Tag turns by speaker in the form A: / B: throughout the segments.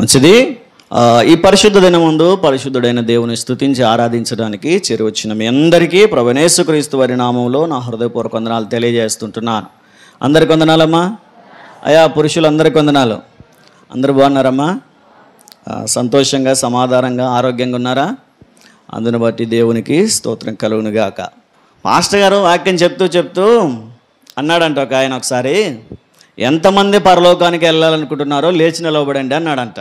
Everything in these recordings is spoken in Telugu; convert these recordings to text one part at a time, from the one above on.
A: మంచిది. ఈ పరిశుద్ధ దినం ముందు పరిశుద్ధుడైన దేవుని స్తుతించి ఆరాధించడానికి చేరువచ్చిన మీ అందరికీ ప్రభువైన యేసుక్రీస్తు వారి నామంలో నా హృదయపూర్వక వందనాలు తెలియజేస్తుంటున్నాను. అందరికి వందనాలమ్మా. అయ్యా పురుషులందరికీ వందనాలు. అందరూ బాగున్నారమ్మా? సంతోషంగా సమాధానంగా ఆరోగ్యంగా ఉన్నారా? అందుని బట్టి దేవునికి స్తోత్రం కలుగునుగాక. మాస్టర్ గారు వాక్యం చెప్తూ అన్నాడంట ఒక ఆయన ఒకసారి, ఎంతమంది పరలోకానికి వెళ్ళాలనుకుంటున్నారో లేచి నిలవబడండి అన్నాడంట.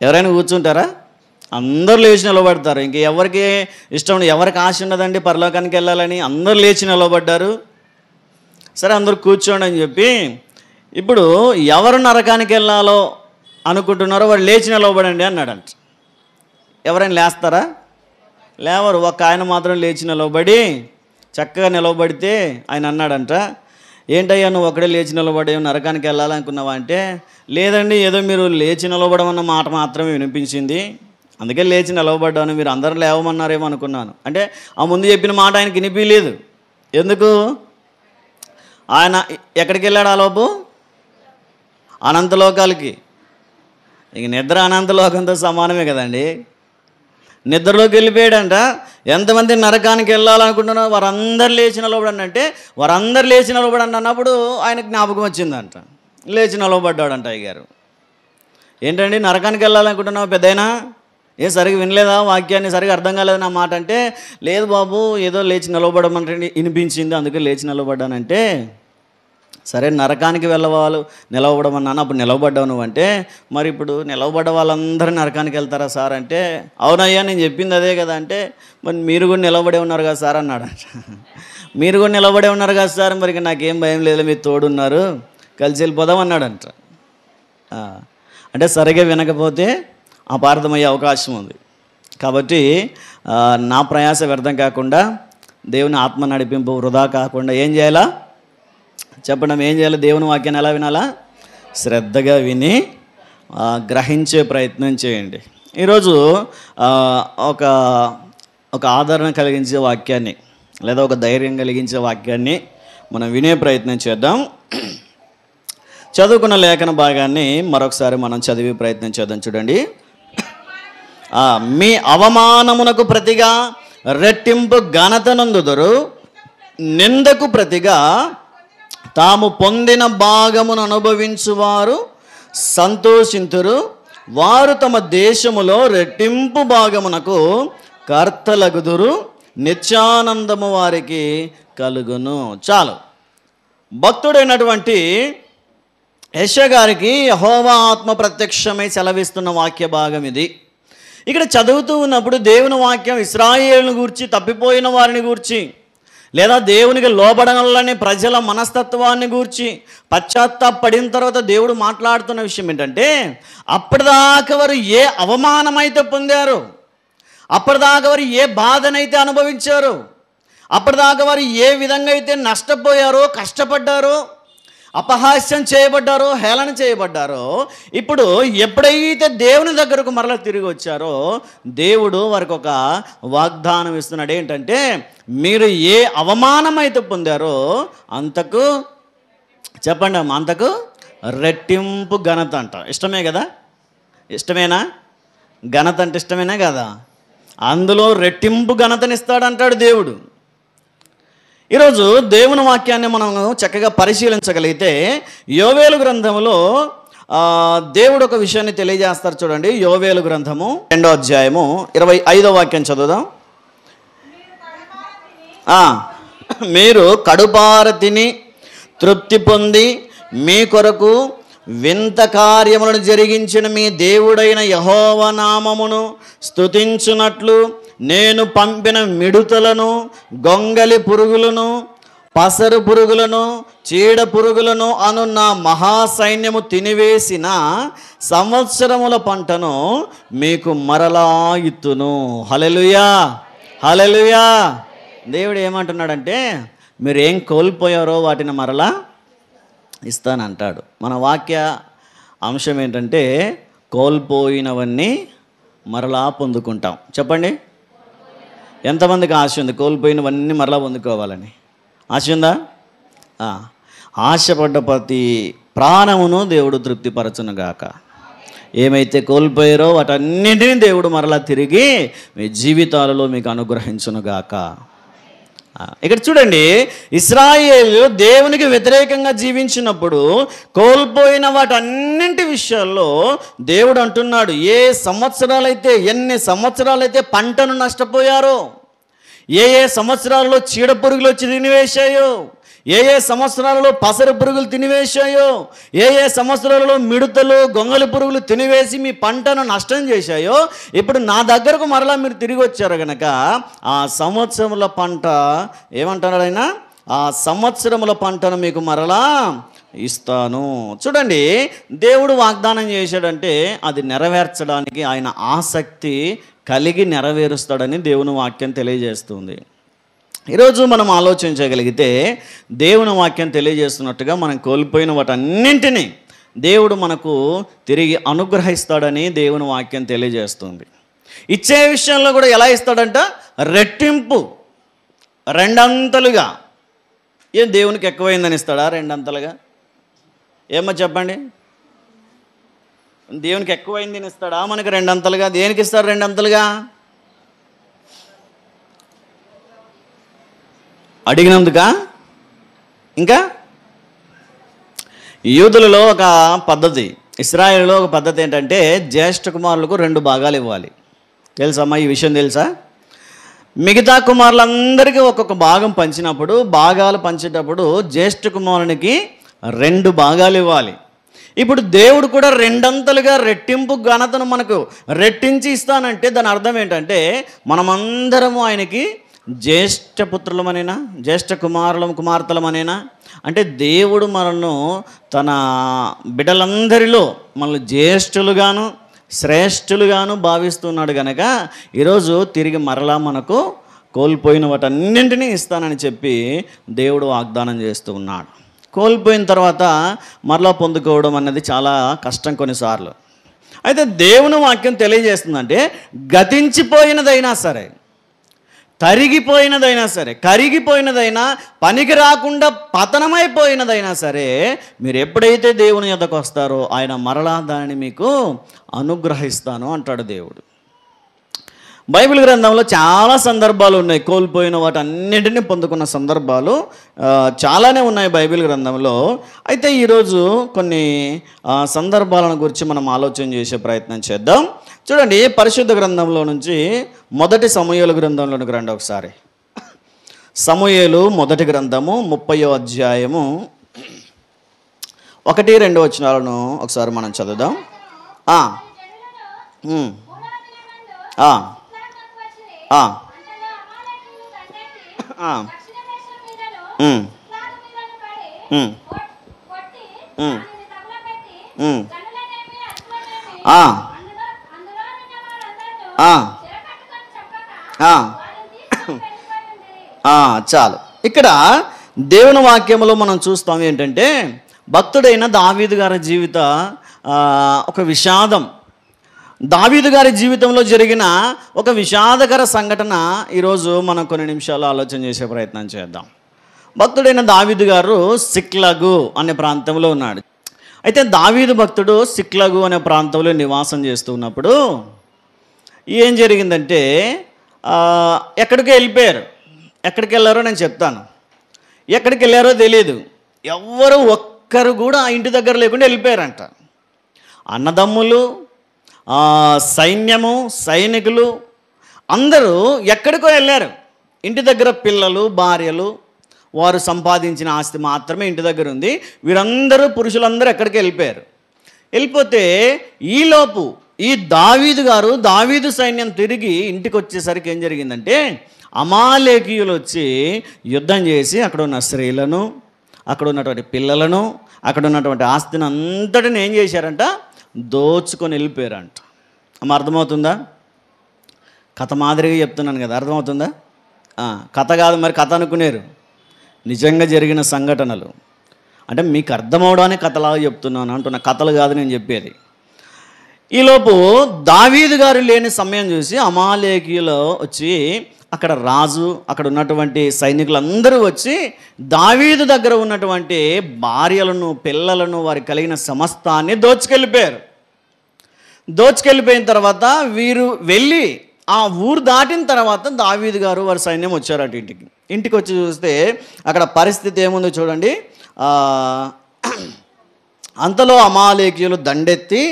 A: ఎవరైనా కూర్చుంటారా? అందరూ లేచి నిలబడతారు. ఇంక ఎవరికి ఇష్టం, ఎవరికి ఆశ ఉండదండి పరలోకానికి వెళ్ళాలని, అందరూ లేచి నిలబడ్డారు. సరే అందరూ కూర్చోండి అని చెప్పి, ఇప్పుడు ఎవరు నరకానికి వెళ్ళాలో అనుకుంటున్నారో వారు లేచి నిలవబడండి అన్నాడంట. ఎవరైనా లేస్తారా? లేవరు. ఒక ఆయన మాత్రం లేచి నిలవబడి చక్కగా నిలవబడితే ఆయన అన్నాడంట, ఏంటయ్యా నువ్వు ఒకడే లేచి నిలబడే నరకానికి వెళ్ళాలనుకున్నావా అంటే, లేదండి ఏదో మీరు లేచి నిలబడమన్న మాట మాత్రమే వినిపించింది, అందుకే లేచి నిలవబడ్డాను, మీరు అందరూ లేవమన్నారేమో అనుకున్నాను అంటే. ఆ ముందు చెప్పిన మాట ఆయనకి వినిపించలేదు. ఎందుకు? ఆయన ఎక్కడికి వెళ్ళాడు? ఆ లోపు అనంతలోకాలకి. ఇక నిద్ర అనంతలోకంతో సమానమే కదండి. నిద్రలోకి వెళ్ళిపోయాడంట. ఎంతమంది నరకానికి వెళ్ళాలనుకుంటున్నారో వారందరూ లేచి నిలబడండి అంటే, వారందరూ లేచి నిలబడండి అన్నప్పుడు ఆయనకు జ్ఞాపకం వచ్చిందంట, లేచి నిలబడ్డాడంట. అయ్యారు, ఏంటండి నరకానికి వెళ్ళాలనుకుంటున్నావు పెద్దయినా? ఏ సరిగ్గా వినలేదా వాక్యాన్ని? సరిగ్గా అర్థం కాలేదు నా మాట అంటే, లేదు బాబు ఏదో లేచి నిలబడమంటే వినిపించింది అందుకే లేచి నిలబడ్డానంటే, సరే నరకానికి నిలవబడమన్నాను, అప్పుడు నిలవబడ్డావు నువ్వు అంటే, మరి ఇప్పుడు నిలవబడ్డ వాళ్ళందరూ నరకానికి వెళ్తారా సార్ అంటే, అవునయ్యా నేను చెప్పింది అదే కదా అంటే, మరి మీరు కూడా నిలబడే ఉన్నారు కదా సార్ అన్నాడంట. మీరు కూడా నిలబడే ఉన్నారు కదా సార్, మరి నాకేం భయం లేదు, మీరు తోడున్నారు, కలిసి వెళ్ళిపోదాం అన్నాడంట. అంటే సరిగా వినకపోతే అపార్థమయ్యే అవకాశం ఉంది. కాబట్టి నా ప్రయాస వ్యర్థం కాకుండా, దేవుని ఆత్మ నడిపింపు వృధా కాకుండా ఏం చేయాలా చెప్పడం? ఏం చేయాలి? దేవుని వాక్యాన్ని ఎలా వినాలా? శ్రద్ధగా విని గ్రహించే ప్రయత్నం చేయండి. ఈరోజు ఒక ఆదరణ కలిగించే వాక్యాన్ని లేదా ఒక ధైర్యం కలిగించే వాక్యాన్ని మనం వినే ప్రయత్నం చేద్దాం. చదువుకున్న లేఖన భాగాన్ని మరొకసారి మనం చదివే ప్రయత్నం చేద్దాం. చూడండి, మీ అవమానమునకు ప్రతిగా రెట్టింపు ఘనత నందుదురు, నిందకు ప్రతిగా తాము పొందిన భాగమును అనుభవించువారు సంతోషింతురు, వారు తమ దేశములో రెట్టింపు భాగమునకు కర్తలగుదురు, నిత్యానందము వారికి కలుగును. చాలు. భక్తుడైనటువంటి యెషయా గారికి యెహోవా ఆత్మ ప్రత్యక్షమై సెలవిస్తున్న వాక్య భాగం ఇది. ఇక్కడ చదువుతూ ఉన్నప్పుడు దేవుని వాక్యం ఇశ్రాయేలును గూర్చి, తప్పిపోయిన వారిని గూర్చి, లేదా దేవునికి లోబడాలని ప్రజల మనస్తత్వాన్ని గూర్చి పశ్చాత్తాపడిన తర్వాత దేవుడు మాట్లాడుతున్న విషయం ఏంటంటే, అప్పటిదాకా వారు ఏ అవమానమైతే పొందారో, అప్పటిదాకా వారు ఏ బాధనైతే అనుభవించారో, అప్పటిదాకా వారు ఏ విధంగా అయితే నష్టపోయారో, కష్టపడ్డారో, అపహాస్యం చేయబడ్డారో, హేళన చేయబడ్డారో, ఇప్పుడు ఎప్పుడైతే దేవుని దగ్గరకు మరలా తిరిగి వచ్చారో దేవుడు వారికి ఒక వాగ్దానం ఇస్తున్నాడు. ఏంటంటే, మీరు ఏ అవమానం అయితే పొందారో అంతకు చెప్పండి అమ్మ, అంతకు రెట్టింపు ఘనత అంట. ఇష్టమే కదా? ఇష్టమేనా? ఘనత అంటే ఇష్టమేనా కదా? అందులో రెట్టింపు ఘనతనిస్తాడంటాడు దేవుడు. ఈరోజు దేవుని వాక్యాన్ని మనం చక్కగా పరిశీలించగలిగితే యోవేలు గ్రంథములో దేవుడు ఒక విషయాన్ని తెలియజేస్తారు. చూడండి, యోవేలు గ్రంథము 2వ అధ్యాయము 25వ వాక్యం చదువుదాం. మీరు కడుపార తిని తృప్తి పొంది మీ కొరకు వింత కార్యములను జరిగించిన మీ దేవుడైన యెహోవా నామమును స్తుతించునట్లు నేను పంపిన మిడుతలను, గొంగలి పురుగులను, పసరు పురుగులను, చీడ పురుగులను అను నా మహాసైన్యము తినివేసిన సంవత్సరముల పంటను మీకు మరలా ఇత్తును. హల్లెలూయా, హల్లెలూయా. దేవుడు ఏమంటున్నాడంటే, మీరు ఏం కోల్పోయారో వాటిని మరలా ఇస్తానంటాడు. మన వాక్య అంశం ఏంటంటే, కోల్పోయినవన్నీ మరలా పొందుకుంటాం. చెప్పండి, ఎంతమందికి ఆశ ఉంది కోల్పోయినవన్నీ మరలా పొందుకోవాలని? ఆశ ఉందా? ఆశపడ్డ ప్రతి ప్రాణమును దేవుడు తృప్తిపరచునుగాక. ఏమైతే కోల్పోయారో వాటన్నింటినీ దేవుడు మరలా తిరిగి మీ జీవితాలలో మీకు అనుగ్రహించునుగాక. ఇక్కడ చూడండి, ఇశ్రాయేలు దేవునికి వ్యతిరేకంగా జీవించినప్పుడు కోల్పోయిన వాటన్నింటి విషయాల్లో దేవుడు అంటున్నాడు, ఎన్ని సంవత్సరాలైతే పంటను నష్టపోయారో, ఏ సంవత్సరాలలో చీడ పురుగులు వచ్చి తినివేశాయో, ఏ సంవత్సరాలలో పసరు పురుగులు తినివేశాయో, ఏ సంవత్సరాలలో మిడతలు గొంగలి పురుగులు తినివేసి మీ పంటను నష్టం చేశాయో, ఇప్పుడు నా దగ్గరకు మరలా మీరు తిరిగి వచ్చారు కనుక ఆ సంవత్సరముల పంట ఏమంటున్నాడు ఆయన, ఆ సంవత్సరముల పంటను మీకు మరలా ఇస్తాను. చూడండి, దేవుడు వాగ్దానం చేశాడంటే అది నెరవేర్చడానికి ఆయన ఆసక్తి కలిగి నెరవేరుస్తాడని దేవుని వాక్యం తెలియజేస్తుంది. ఈరోజు మనం ఆలోచించగలిగితే దేవుని వాక్యం తెలియజేస్తున్నట్టుగా మనం కోల్పోయిన వాటన్నింటినీ దేవుడు మనకు తిరిగి అనుగ్రహిస్తాడని దేవుని వాక్యం తెలియజేస్తుంది. ఇచ్చే విషయంలో కూడా ఎలా ఇస్తాడంట, రెట్టింపు, రెండంతలుగా. ఏం దేవునికి ఎక్కువైందని ఇస్తాడా రెండంతలుగా? ఏమో చెప్పండి, దేవునికి ఎక్కువైందని ఇస్తాడా మనకి రెండంతలుగా? దేనికి ఇస్తాడు రెండంతలుగా? అడిగినందుక? ఇంకా యూదులలో ఒక పద్ధతి, ఇశ్రాయేలులో ఒక పద్ధతి ఏంటంటే జ్యేష్ఠ కుమారులకు 2 భాగాలు ఇవ్వాలి. తెలుసమ్మా ఈ విషయం? తెలుసా? మిగతా కుమారులందరికీ ఒక్కొక్క భాగం పంచినప్పుడు, భాగాలు పంచేటప్పుడు జ్యేష్ఠ కుమారునికి 2 భాగాలు ఇవ్వాలి. ఇప్పుడు దేవుడు కూడా రెండంతలుగా రెట్టింపు ఘనతను మనకు రెట్టించి ఇస్తానంటే దాని అర్థం ఏంటంటే మనమందరము ఆయనకి జ్యేష్ఠ పుత్రులమనేనా, జ్యేష్ఠ కుమార్తెలమనేనా? అంటే దేవుడు మనల్ని తన బిడ్డలందరిలో మనల్ని జ్యేష్ఠులుగాను శ్రేష్ఠులుగాను భావిస్తున్నాడు కనుక ఈరోజు తిరిగి మరలా మనకు కోల్పోయిన వాటన్నింటినీ ఇస్తానని చెప్పి దేవుడు వాగ్దానం చేస్తూ ఉన్నాడు. కోల్పోయిన తర్వాత మరలా పొందుకోవడం అన్నది చాలా కష్టం కొన్నిసార్లు. అయితే దేవుని వాక్యం తెలియజేస్తుందంటే గతించిపోయినదైనా సరే, తరిగిపోయినదైనా సరే, కరిగిపోయినదైనా, పనికి రాకుండా పతనమైపోయినదైనా సరే, మీరు ఎప్పుడైతే దేవుని యొద్దకు వస్తారో ఆయన మరలా దానిని మీకు అనుగ్రహిస్తాను అంటాడు దేవుడు. బైబిల్ గ్రంథంలో చాలా సందర్భాలు ఉన్నాయి, కోల్పోయిన వాటన్నింటినీ పొందుకున్న సందర్భాలు చాలానే ఉన్నాయి బైబిల్ గ్రంథంలో. అయితే ఈరోజు కొన్ని సందర్భాలను గురించి మనం ఆలోచన చేసే ప్రయత్నం చేద్దాం. చూడండి, పరిశుద్ధ గ్రంథంలో నుంచి మొదటి సమూయేలు గ్రంథంలోనికి రండి ఒకసారి. సమూయేలు మొదటి గ్రంథము 30వ అధ్యాయము 1-2 వచనాలను ఒకసారి మనం చదువుదాం. చాలు. ఇక్కడ దేవుని వాక్యంలో మనం చూస్తాం ఏంటంటే భక్తుడైన దావీదు గారి జీవిత ఒక విషాదం, దావీదు గారి జీవితంలో జరిగిన ఒక విషాదకర సంఘటన ఈరోజు మనం కొన్ని నిమిషాలు ఆలోచన చేసే ప్రయత్నం చేద్దాం. భక్తుడైన దావీదు గారు సిక్లగు అనే ప్రాంతంలో ఉన్నాడు. అయితే దావీదు భక్తుడు సిక్లగు అనే ప్రాంతంలో నివాసం చేస్తూ ఉన్నప్పుడు ఏం జరిగిందంటే ఎక్కడికి వెళ్ళిపోయారు. ఎక్కడికి వెళ్ళారో నేను చెప్తాను. ఎక్కడికి వెళ్ళారో తెలియదు, ఎవ్వరు ఒక్కరు కూడా ఆ ఇంటి దగ్గర లేకుండా వెళ్ళిపోయారంట. అన్నదమ్ములు, సైన్యము, సైనికులు అందరూ ఎక్కడికో వెళ్ళారు. ఇంటి దగ్గర పిల్లలు, భార్యలు, వారు సంపాదించిన ఆస్తి మాత్రమే ఇంటి దగ్గర ఉంది. వీరందరూ పురుషులందరూ ఎక్కడికి వెళ్ళిపోయారు. వెళ్ళిపోతే ఈలోపు ఈ దావీదు గారు, దావీదు సైన్యం తిరిగి ఇంటికి వచ్చేసరికి ఏం జరిగిందంటే అమాలేకీయులు వచ్చి యుద్ధం చేసి అక్కడ ఉన్న స్త్రీలను, అక్కడ ఉన్నటువంటి పిల్లలను, అక్కడ ఉన్నటువంటి ఆస్తిని అంతటిని ఏం చేశారంట, దోచుకొని వెళ్ళిపోయారంట. అర్థమవుతుందా? కథ మాదిరిగా చెప్తున్నాను కదా, అర్థమవుతుందా? కథ కాదు మరి, కథ అనుకునేరు, నిజంగా జరిగిన సంఘటనలు. అంటే మీకు అర్థమవడానికి కథలాగా చెప్తున్నాను అంటున్న, కథలు కాదు నేను చెప్పేది. ఈలోపు దావీదు గారు లేని సమయం చూసి అమాలేకీయులు వచ్చి అక్కడ రాజు, అక్కడ ఉన్నటువంటి సైనికులందరూ వచ్చి దావీదు దగ్గర ఉన్నటువంటి భార్యలను, పిల్లలను, వారికి కలిగిన సమస్తాన్ని దోచుకెళ్ళిపోయారు. దోచుకెళ్ళిపోయిన తర్వాత వీరు వెళ్ళి ఆ ఊరు దాటిన తర్వాత దావీదు గారు వారి సైన్యం వచ్చారట ఇంటికి వచ్చి చూస్తే అక్కడ పరిస్థితి ఏముందో చూడండి. అంతలో అమాలేకీయులు దండెత్తి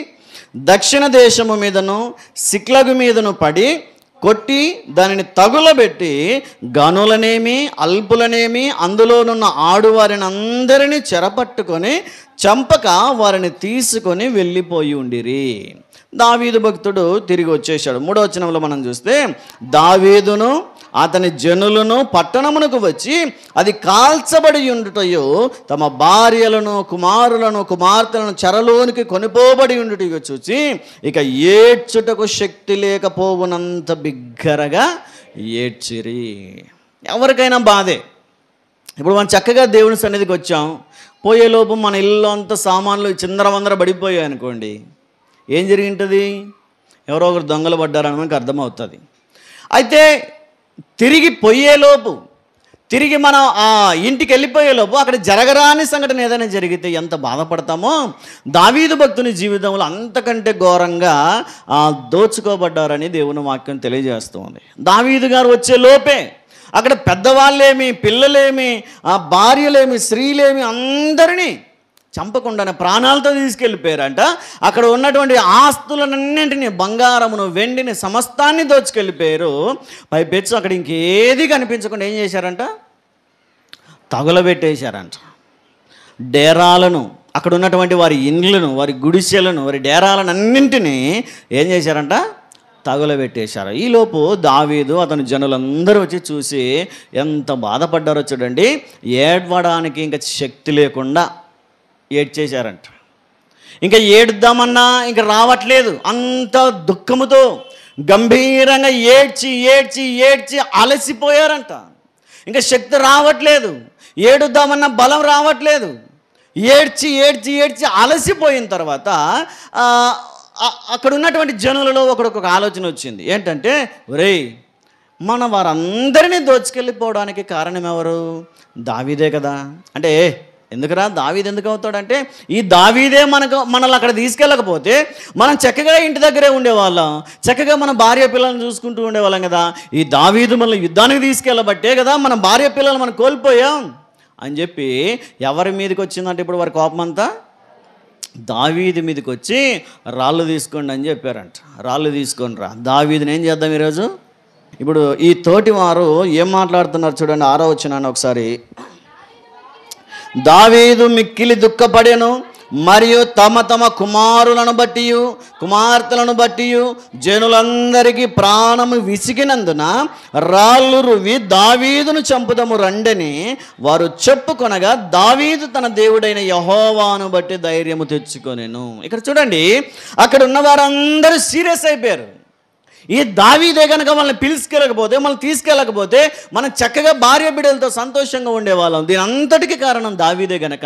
A: దక్షిణ దేశము మీదను సిక్లగు మీదను పడి కొట్టి దానిని తగులబెట్టి గనులనేమి అల్పులనేమి అందులోనున్న ఆడువారిని అందరినీ చెరపట్టుకొని చంపక వారిని తీసుకొని వెళ్ళిపోయి ఉండిరి. దావీదు భక్తుడు తిరిగి వచ్చేసాడు. 3వ వచనంలో మనం చూస్తే దావీదును అతని జనులను పట్టణమునకు వచ్చి అది కాల్చబడి ఉండుటయో తమ భార్యలను కుమారులను కుమార్తెలను చెరలోనికి కొనిపోబడి ఉండుటయో చూచి ఇక ఏడ్చుటకు శక్తి లేకపోవునంత బిగ్గరగా ఏడ్చిరి. ఎవరికైనా బాధే. ఇప్పుడు మనం చక్కగా దేవుని సన్నిధికి వచ్చాం, పోయేలోపు మన ఇల్లు అంతా సామాన్లు చిందరవందర పడిపోయాయి అనుకోండి, ఏం జరిగింటుంది? ఎవరో ఒకరు దొంగలు పడ్డారని మనకు అర్థమవుతుంది. అయితే తిరిగి పోయేలోపు, తిరిగి మనం ఆ ఇంటికి వెళ్ళిపోయేలోపు అక్కడ జరగరాని సంఘటన ఏదైనా జరిగితే ఎంత బాధపడతామో, దావీదు భక్తుని జీవితంలో అంతకంటే ఘోరంగా దోచుకోబడ్డారని దేవుని వాక్యం తెలియజేస్తుంది. దావీదు గారు వచ్చే లోపే అక్కడ పెద్దవాళ్ళేమి, పిల్లలేమి, భార్యలేమి, స్త్రీలేమి అందరినీ చంపకుండానే ప్రాణాలతో తీసుకెళ్ళిపోయారంట. అక్కడ ఉన్నటువంటి ఆస్తులన్నింటినీ, బంగారమును వెండిని సమస్తాన్ని దోచుకెళ్ళిపోయారు. పైపెచ్చు అక్కడ ఇంకేది కనిపించకుండా ఏం చేశారంట? తగులబెట్టేశారంట. డేరాలను, అక్కడ ఉన్నటువంటి వారి ఇండ్లను, వారి గుడిసెలను, వారి డేరాలను అన్నింటినీ ఏం చేశారంట? తగులబెట్టేశారు. ఈలోపు దావీదు అతని జనులందరూ వచ్చి చూసి ఎంత బాధపడ్డారో చూడండి. ఏడవడానికి ఇంకా శక్తి లేకుండా ఏడ్చేశారంట. ఇంకా ఏడుద్దామన్నా ఇంకా రావట్లేదు. అంత దుఃఖముతో గంభీరంగా ఏడ్చి ఏడ్చి ఏడ్చి అలసిపోయారంట. ఇంకా శక్తి రావట్లేదు, ఏడుద్దామన్నా బలం రావట్లేదు. ఏడ్చి ఏడ్చి ఏడ్చి అలసిపోయిన తర్వాత అక్కడ ఉన్నటువంటి జనులలో ఒకరికి ఆలోచన వచ్చింది. ఏంటంటే, ఒరేయ్, మన వారందరినీ దోచుకెళ్ళిపోవడానికి కారణం ఎవరు? దావీదే కదా. అంటే ఎందుకురా దావీదు ఎందుకు అవుతాడంటే, ఈ దావీదే మనల్ని అక్కడ తీసుకెళ్ళకపోతే మనం చక్కగా ఇంటి దగ్గరే ఉండేవాళ్ళం, చక్కగా మన భార్య పిల్లల్ని చూసుకుంటూ ఉండేవాళ్ళం కదా. ఈ దావీదు మనల్ని యుద్ధానికి తీసుకెళ్ళబట్టే కదా మన భార్య పిల్లలు మనం కోల్పోయాం అని చెప్పి ఎవరి మీదకి వచ్చిందంటే ఇప్పుడు వారి కోపం అంతా దావీదు మీదకి వచ్చి రాళ్ళు తీసుకోండి అని చెప్పారంట. రాళ్ళు తీసుకొని రా, దావీదుని ఏం చేద్దాం ఈరోజు? ఇప్పుడు ఈ తోటి వారు ఏం మాట్లాడుతున్నారు చూడండి. 6వ వచనాన్ని ఒకసారి. దావీదు మిక్కిలి దుఃఖపడెను, మరియు తమ తమ కుమారులను బట్టి కుమార్తెలను బట్టి జనులందరికీ ప్రాణము విసిగినందున రాళ్ళు రువి దావీదును చంపుదము రండని వారు చెప్పుకొనగా దావీదు తన దేవుడైన యెహోవాను బట్టి ధైర్యము తెచ్చుకొనెను. ఇక్కడ చూడండి, అక్కడ ఉన్న వారందరూ సీరియస్ అయిపోయారు. ఈ దావీదే కనుక మనల్ని పిలుచుకెళ్ళకపోతే, మనల్ని తీసుకెళ్ళకపోతే మనం చక్కగా భార్య బిడ్డలతో సంతోషంగా ఉండేవాళ్ళం. దీని అంతటికి కారణం దావీదే కనుక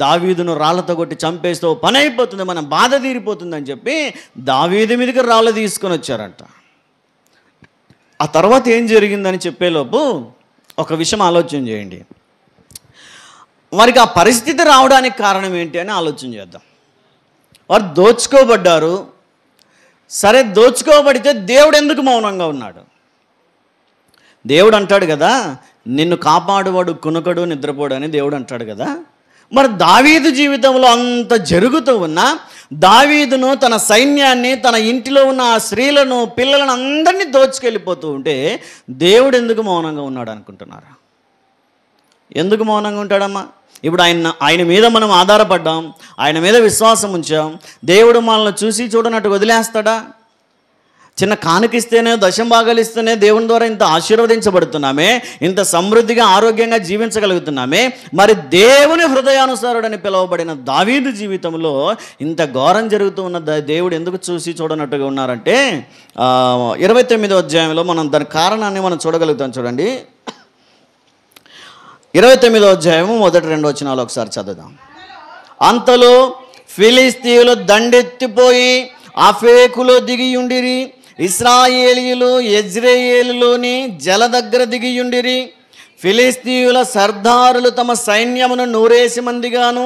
A: దావీదును రాళ్లతో కొట్టి చంపేస్తూ పని అయిపోతుంది, మన బాధ తీరిపోతుందని చెప్పి దావీదు మీదకి రాళ్ళు తీసుకొని వచ్చారంట. ఆ తర్వాత ఏం జరిగిందని చెప్పేలోపు ఒక విషయం ఆలోచన చేయండి. వారికి ఆ పరిస్థితి రావడానికి కారణం ఏంటి అని ఆలోచన చేద్దాం. వారు దోచుకోబడ్డారు. సరే, దోచుకోబడితే దేవుడు ఎందుకు మౌనంగా ఉన్నాడు? దేవుడు అంటాడు కదా, నిన్ను కాపాడువాడు కునుకడు నిద్రపోడు అని దేవుడు అంటాడు కదా. మరి దావీదు జీవితంలో అంత జరుగుతూ ఉన్నా దావీదును, తన సైన్యాన్ని, తన ఇంటిలో ఉన్న ఆ స్త్రీలను, పిల్లలను అందరినీ దోచుకెళ్ళిపోతూ ఉంటే దేవుడు ఎందుకు మౌనంగా ఉన్నాడు అనుకుంటున్నారా? ఎందుకు మౌనంగా ఉంటాడమ్మా? ఇప్పుడు ఆయన మీద మనం ఆధారపడ్డాం, ఆయన మీద విశ్వాసం ఉంచాం. దేవుడు మనల్ని చూసి చూడనట్టు వదిలేస్తాడా? చిన్న కానుకిస్తేనే, దశం భాగాలు ఇస్తేనే దేవుని ద్వారా ఇంత ఆశీర్వదించబడుతున్నామే, ఇంత సమృద్ధిగా ఆరోగ్యంగా జీవించగలుగుతున్నామే. మరి దేవుని హృదయానుసారుడని పిలువబడిన దావీదు జీవితంలో ఇంత ఘోరం జరుగుతూ ఉన్న దేవుడు ఎందుకు చూసి చూడనట్టుగా ఉన్నారంటే 29వ అధ్యాయంలో మనం దాని కారణాన్ని మనం చూడగలుగుతాం. చూడండి, 29వ అధ్యాయము మొదటి 2 వచనాలు ఒకసారి చదువుదాం. అంతలో ఫిలిస్తీయులు దండెత్తిపోయి ఆఫేకులో దిగియుండిరి, ఇశ్రాయేలీయులు యెజ్రెయేలులోని జల దగ్గర దిగియుండిరి. ఫిలిస్తీయుల సర్దారులు తమ సైన్యమును 100 మందిగాను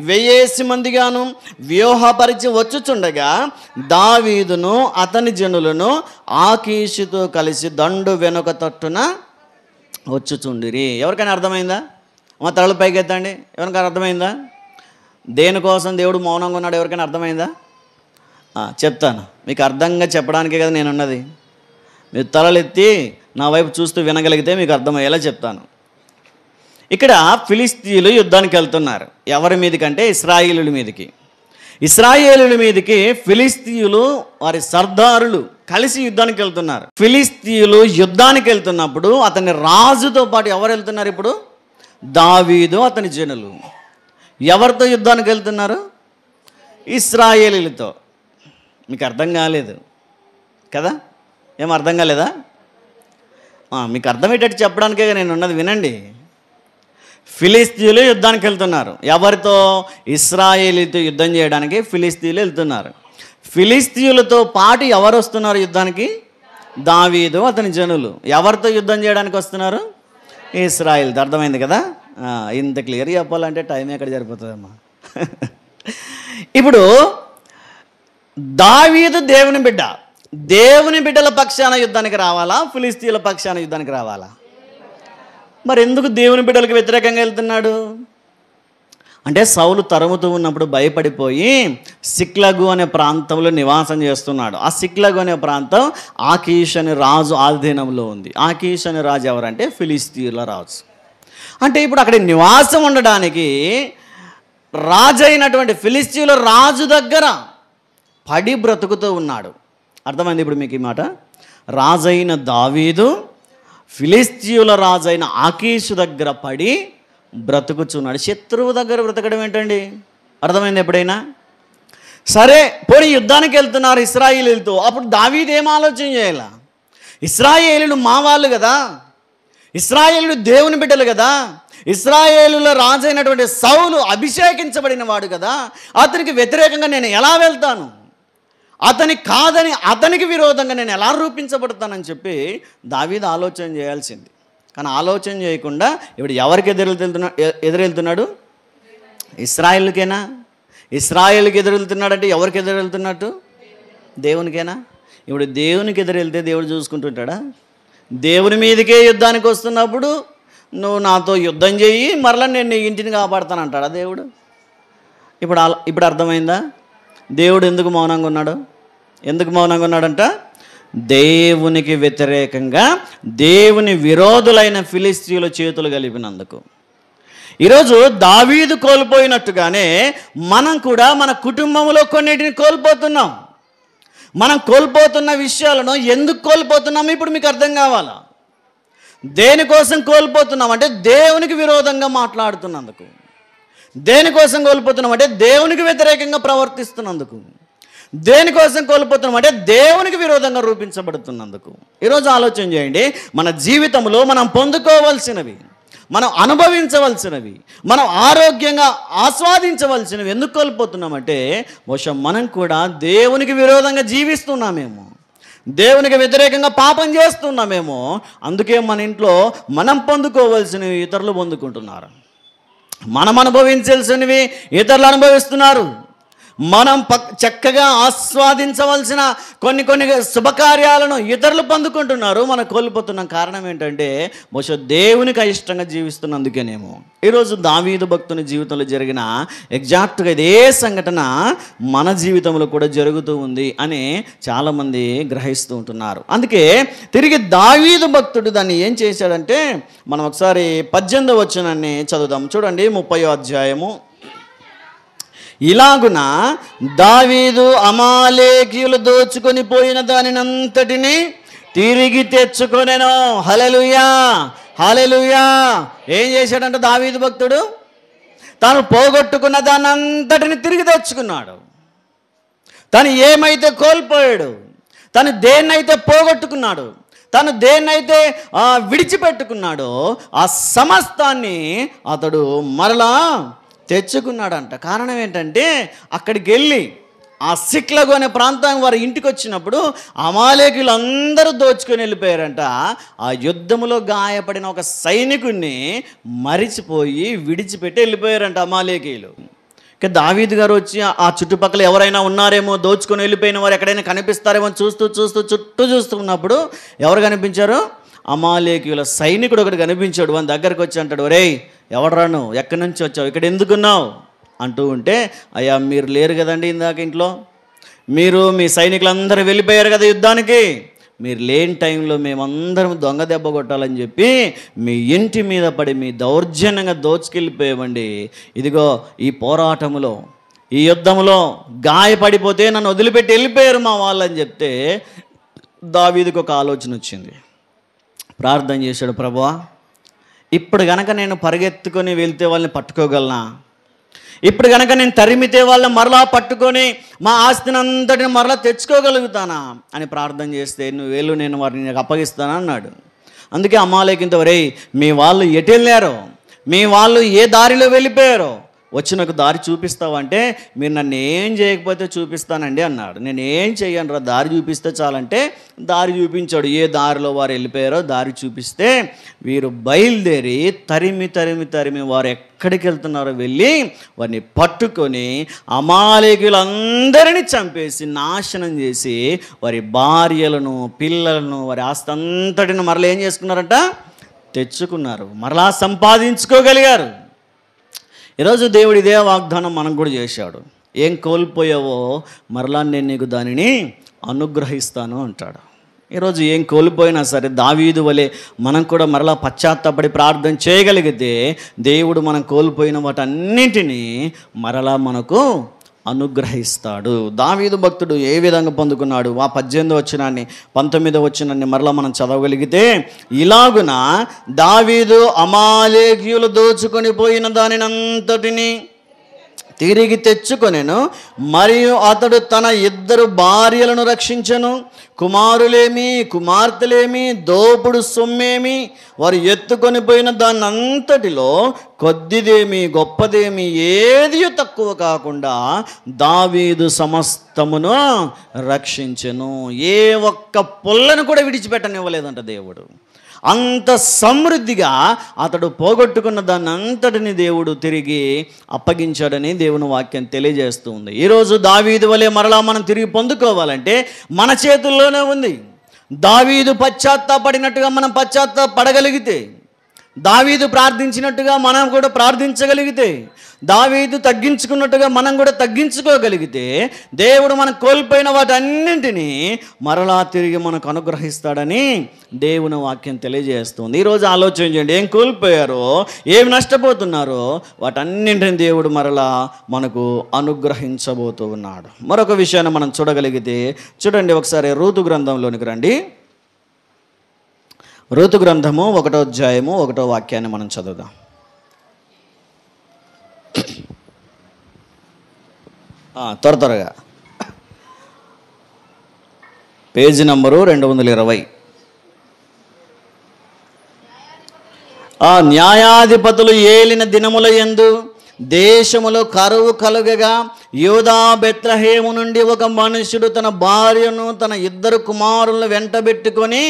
A: 1000 మందిగాను వ్యూహపరిచి వచ్చుచుండగా దావీదును అతని జనులను ఆకీషుతో కలిసి దండు వెనుక తట్టున వచ్చుచుండిరి. ఎవరికైనా అర్థమైందా? మా తలలు పైకెత్తండి. ఎవరికైనా అర్థమైందా? దేనికోసం దేవుడు మౌనంగా ఉన్నాడు? ఎవరికైనా అర్థమైందా? చెప్తాను. మీకు అర్థంగా చెప్పడానికే కదా నేను ఉన్నది. మీరు తలలెత్తి నా వైపు చూస్తూ వినగలిగితే మీకు అర్థమయ్యేలా చెప్తాను. ఇక్కడ ఫిలిస్తీయులు యుద్ధానికి వెళ్తున్నారు. ఎవరి మీదకంటే ఇశ్రాయేలుల మీదకి. ఇశ్రాయేలుల మీదకి ఫిలిస్తీయులు వారి సర్దారులు కలిసి యుద్ధానికి వెళ్తున్నారు. ఫిలిస్తీయులు యుద్ధానికి వెళ్తున్నప్పుడు అతని రాజుతో పాటు ఎవరు వెళ్తున్నారు? ఇప్పుడు దావీదు అతని జనులు. ఎవరితో యుద్ధానికి వెళ్తున్నారు? ఇశ్రాయేలీలతో. మీకు అర్థం కాలేదు కదా? ఏం అర్థం కాలేదా? మీకు అర్థమయ్యేటట్టు చెప్పడానికే నేను ఉన్నది. వినండి. ఫిలిస్తీయులు యుద్ధానికి వెళ్తున్నారు. ఎవరితో? ఇశ్రాయేలీతో యుద్ధం చేయడానికి ఫిలిస్తీయులు వెళ్తున్నారు. ఫిలిస్తీయులతో పాటు ఎవరు వస్తున్నారు యుద్ధానికి? దావీదు అతని జనులు. ఎవరితో యుద్ధం చేయడానికి వస్తున్నారు? ఇశ్రాయేల్తో. అర్థమైంది కదా? ఇంత క్లియర్ చెప్పాలంటే టైం ఎక్కడ సరిపోతుందమ్మా. ఇప్పుడు దావీదు దేవుని బిడ్డ. దేవుని బిడ్డల పక్షాన యుద్ధానికి రావాలా? ఫిలిస్తీయుల పక్షాన యుద్ధానికి రావాలా? మరి ఎందుకు దేవుని బిడ్డలకు వ్యతిరేకంగా వెళ్తున్నాడు అంటే, సౌలు తరుముతూ ఉన్నప్పుడు భయపడిపోయి సిక్లగు అనే ప్రాంతంలో నివాసం చేస్తున్నాడు. ఆ సిక్లగు అనే ప్రాంతం ఆకీష్ అనే రాజు ఆధీనంలో ఉంది. ఆకీష్ అనే రాజు ఎవరంటే ఫిలిస్తీయుల రాజు. అంటే ఇప్పుడు అక్కడ నివాసం ఉండడానికి రాజు అయినటువంటి ఫిలిస్తీయుల రాజు దగ్గర పడి బ్రతుకుతూ ఉన్నాడు. అర్థమైంది ఇప్పుడు మీకు ఈ మాట? రాజైన దావీదు ఫిలిస్తీయుల రాజైన ఆకీషు దగ్గర పడి బ్రతుకుచున్నాడు. శత్రువు దగ్గర బ్రతకడం ఏంటండి? అర్థమైంది ఎప్పుడైనా? సరే, పోనీ యుద్ధానికి వెళ్తున్నారు ఇశ్రాయేలీలతో. అప్పుడు దావీదు ఏం ఆలోచన చేయాల? ఇశ్రాయేలీలు మా వాళ్ళు కదా, ఇశ్రాయేలీలు దేవుని బిడ్డలు కదా, ఇశ్రాయేలుల రాజైనటువంటి సౌలు అభిషేకించబడిన వాడు కదా, అతనికి వ్యతిరేకంగా నేను ఎలా వెళ్తాను? అతని కాదని అతనికి విరోధంగా నేను ఎలా రూపించబడతానని చెప్పి దావీదు ఆలోచన చేయాల్సింది. కానీ ఆలోచన చేయకుండా ఇప్పుడు ఎవరికి ఎదురెళ్తున్నాడు? ఇశ్రాయేలుకేనా? ఇశ్రాయేలుకి ఎదురెళ్తున్నాడంటే ఎవరికి ఎదురెళ్తున్నట్టు? దేవునికేనా? ఇప్పుడు దేవునికి ఎదురెళ్తే దేవుడు చూసుకుంటుంటాడా? దేవుని మీదకే యుద్ధానికి వస్తున్నప్పుడు నువ్వు నాతో యుద్ధం చెయ్యి, మరలా నేను నీ ఇంటిని కాపాడుతానంటాడా దేవుడు? ఇప్పుడు అర్థమైందా దేవుడు ఎందుకు మౌనంగా ఉన్నాడు? ఎందుకు మౌనంగా ఉన్నాడంట? దేవునికి వ్యతిరేకంగా దేవుని విరోధులైన ఫిలిస్తీయుల చేతులు కలిపినందుకు. ఈరోజు దావీదు కోల్పోయినట్టుగానే మనం కూడా మన కుటుంబంలో కొన్నిటిని కోల్పోతున్నాం. మనం కోల్పోతున్న విషయాలను ఎందుకు కోల్పోతున్నాం ఇప్పుడు మీకు అర్థం కావాలా? దేనికోసం కోల్పోతున్నాం అంటే దేవునికి విరోధంగా మాట్లాడుతున్నందుకు. దేనికోసం కోల్పోతున్నాం అంటే దేవునికి వ్యతిరేకంగా ప్రవర్తిస్తున్నందుకు. దేనికోసం కోల్పోతున్నాం అంటే దేవునికి విరోధంగా రూపించబడుతున్నందుకు. ఈరోజు ఆలోచన చేయండి. మన జీవితంలో మనం పొందుకోవాల్సినవి, మనం అనుభవించవలసినవి, మనం ఆరోగ్యంగా ఆస్వాదించవలసినవి ఎందుకు కోల్పోతున్నామంటే బహుశా మనం కూడా దేవునికి విరోధంగా జీవిస్తున్నామేమో, దేవునికి వ్యతిరేకంగా పాపం చేస్తున్నామేమో. అందుకే మన ఇంట్లో మనం పొందుకోవలసినవి ఇతరులు పొందుకుంటున్నారు, మనం అనుభవించాల్సినవి ఇతరులు అనుభవిస్తున్నారు. మనం చక్కగా ఆస్వాదించవలసిన కొన్ని శుభకార్యాలను ఇతరులు పొందుకుంటున్నారు, మనం కోల్పోతున్నాం. కారణం ఏంటంటే బహుశా దేవునికి అయిష్టంగా జీవిస్తున్నందుకేనేమో. ఈరోజు దావీదు భక్తుని జీవితంలో జరిగిన ఎగ్జాక్ట్గా ఇదే సంఘటన మన జీవితంలో కూడా జరుగుతూ ఉంది అని చాలామంది గ్రహిస్తూ ఉంటున్నారు. అందుకే తిరిగి దావీదు భక్తుడు దాన్ని ఏం చేశాడంటే, మనం ఒకసారి 18వ వచనాన్ని చదువుదాం. చూడండి, 30వ అధ్యాయము. ఇలాగున దావీదు అమాలేకీయులు దోచుకొని పోయిన దానినంతటిని తిరిగి తెచ్చుకొనెను. హల్లెలూయా, హల్లెలూయా. ఏం చేశాడంటే దావీదు భక్తుడు తాను పోగొట్టుకున్న దానంతటిని తిరిగి తెచ్చుకున్నాడు. తను ఏమైతే కోల్పోయాడు, తను దేన్నైతే పోగొట్టుకున్నాడు, తను దేన్నైతే విడిచిపెట్టుకున్నాడో ఆ సమస్తాన్ని అతడు మరలా తెచ్చుకున్నాడంట. కారణం ఏంటంటే అక్కడికి వెళ్ళి ఆ సిక్లగు అనే ప్రాంతం వారి ఇంటికి వచ్చినప్పుడు అమాలేకీయులు అందరూ దోచుకొని వెళ్ళిపోయారంట. ఆ యుద్ధములో గాయపడిన ఒక సైనికుడిని మరిచిపోయి విడిచిపెట్టి వెళ్ళిపోయారంట అమాలేకీయులు. దావీదు గారు వచ్చి ఆ చుట్టుపక్కల ఎవరైనా ఉన్నారేమో, దోచుకొని వెళ్ళిపోయిన వారు ఎక్కడైనా కనిపిస్తారేమో చూస్తూ చుట్టూ చూస్తున్నప్పుడు ఎవరు కనిపించారు? అమాలేకీయుల సైనికుడు ఒకటి కనిపించాడు. వాని దగ్గరకు వచ్చి అంటాడు, ఒరేయ్ ఎవడరా నువ్వు, ఎక్కడి నుంచి వచ్చావు, ఇక్కడ ఎందుకున్నావు అంటూ ఉంటే, అయ్యా మీరు లేరు కదండి ఇందాక ఇంట్లో, మీరు మీ సైనికులందరూ వెళ్ళిపోయారు కదా యుద్ధానికి, మీరు లేని టైంలో మేమందరం దొంగ దెబ్బ కొట్టాలని చెప్పి మీ ఇంటి మీద పడి మీ దౌర్జన్యంగా దోచుకెళ్ళిపోయామండి. ఇదిగో ఈ పోరాటంలో, ఈ యుద్ధంలో గాయపడిపోతే నన్ను వదిలిపెట్టి వెళ్ళిపోయారు మా వాళ్ళని చెప్తే దావీదుకు ఒక ఆలోచన వచ్చింది. ప్రార్థన చేశాడు, ప్రభువా ఇప్పుడు గనక నేను పరిగెత్తుకొని వెళ్తే వాళ్ళని పట్టుకోగలనా? ఇప్పుడు కనుక నేను తరిమితే వాళ్ళని మరలా పట్టుకొని మా ఆస్తిని అంతటిని మరలా తెచ్చుకోగలుగుతానా అని ప్రార్థన చేస్తే, నువ్వు వెళ్ళు నేను వారిని నీకు అప్పగిస్తాను అన్నాడు. అందుకే అమాలేకింతో, ఒరేయ్ మీ వాళ్ళు ఎటు వెళ్ళారో, మీ వాళ్ళు ఏ దారిలో వెళ్ళిపోయారో వచ్చి నాకు దారి చూపిస్తావంటే, మీరు నన్ను ఏం చేయకపోతే చూపిస్తానండి అన్నాడు. నేను ఏం చెయ్యను రా, దారి చూపిస్తే చాలంటే దారి చూపించాడు. ఏ దారిలో వారు వెళ్ళిపోయారో దారి చూపిస్తే వీరు బయలుదేరి తరిమి వారు ఎక్కడికి వెళ్తున్నారో వెళ్ళి వారిని పట్టుకొని అమాలేకీయులందరినీ చంపేసి నాశనం చేసి వారి భార్యలను పిల్లలను వారి ఆస్తి అంతటిని మరలా ఏం చేసుకున్నారంట? తెచ్చుకున్నారు, మరలా సంపాదించుకోగలిగారు. ఈరోజు దేవుడు ఇదే వాగ్దానం మనకు కూడా చేశాడు. ఏం కోల్పోయావో మరలా నేను నీకు దానిని అనుగ్రహిస్తాను అంటాడు. ఈరోజు ఏం కోల్పోయినా సరే దావీదు వలె మనం కూడా మరలా పశ్చాత్తాపడి ప్రార్థన చేయగలిగితే దేవుడు మనం కోల్పోయిన వాటన్నింటినీ మరలా మనకు అనుగ్రహిస్తాడు. దావీదు భక్తుడు ఏ విధంగా పొందుకున్నాడు? ఆ 18వ వచనాన్ని 19వ వచనాన్ని మరలా మనం చదవగలిగితే, ఇలాగున దావీదు అమాలేకీయులు దోచుకొని పోయిన దానినంతటిని తిరిగి తెచ్చుకొనెను, మరియు అతడు తన 2 భార్యలను రక్షించెను. కుమారులేమి కుమార్తెలేమి దోపుడు సొమ్మేమి వారు ఎత్తుకొని పోయిన దాన్ని అంతటిలో కొద్దిదేమి గొప్పదేమి ఏది తక్కువ కాకుండా దావీదు సమస్తమును రక్షించెను. ఏ ఒక్క పుల్లను కూడా విడిచిపెట్టనివ్వలేదంట దేవుడు. అంత సమృద్ధిగా అతడు పోగొట్టుకున్న దాన్ని అంతటిని దేవుడు తిరిగి అప్పగించాడని దేవుని వాక్యం తెలియజేస్తూ ఉంది. ఈరోజు దావీదు వలె మరలా మనం తిరిగి పొందుకోవాలంటే మన చేతుల్లోనే ఉంది. దావీదు పశ్చాత్తాపడినట్టుగా మనం పశ్చాత్తాపడగలిగితే, దావీదు ప్రార్థించినట్టుగా మనం కూడా ప్రార్థించగలిగితే, దావీదు తగ్గించుకున్నట్టుగా మనం కూడా తగ్గించుకోగలిగితే దేవుడు మనకు కోల్పోయిన వాటన్నింటినీ మరలా తిరిగి మనకు అనుగ్రహిస్తాడని దేవుని వాక్యం తెలియజేస్తుంది. ఈరోజు ఆలోచన చేయండి, ఏం కోల్పోయారో, ఏమి నష్టపోతున్నారో వాటన్నింటిని దేవుడు మరలా మనకు అనుగ్రహించబోతూ ఉన్నాడు. మరొక విషయాన్ని మనం చూడగలిగితే చూడండి, ఒకసారి రూతు గ్రంథంలోనికి రండి. రూతు గ్రంథము 1వ అధ్యాయము 1వ వాక్యాన్ని మనం చదువుదాం. త్వరగా పేజీ నంబరు 220. న్యాయాధిపతులు ఏలిన దినముల యందు దేశములో కరువు కలుగగా యూదా బెత్లెహేము నుండి ఒక మనుషుడు తన భార్యను తన 2 కుమారులను వెంటబెట్టుకొని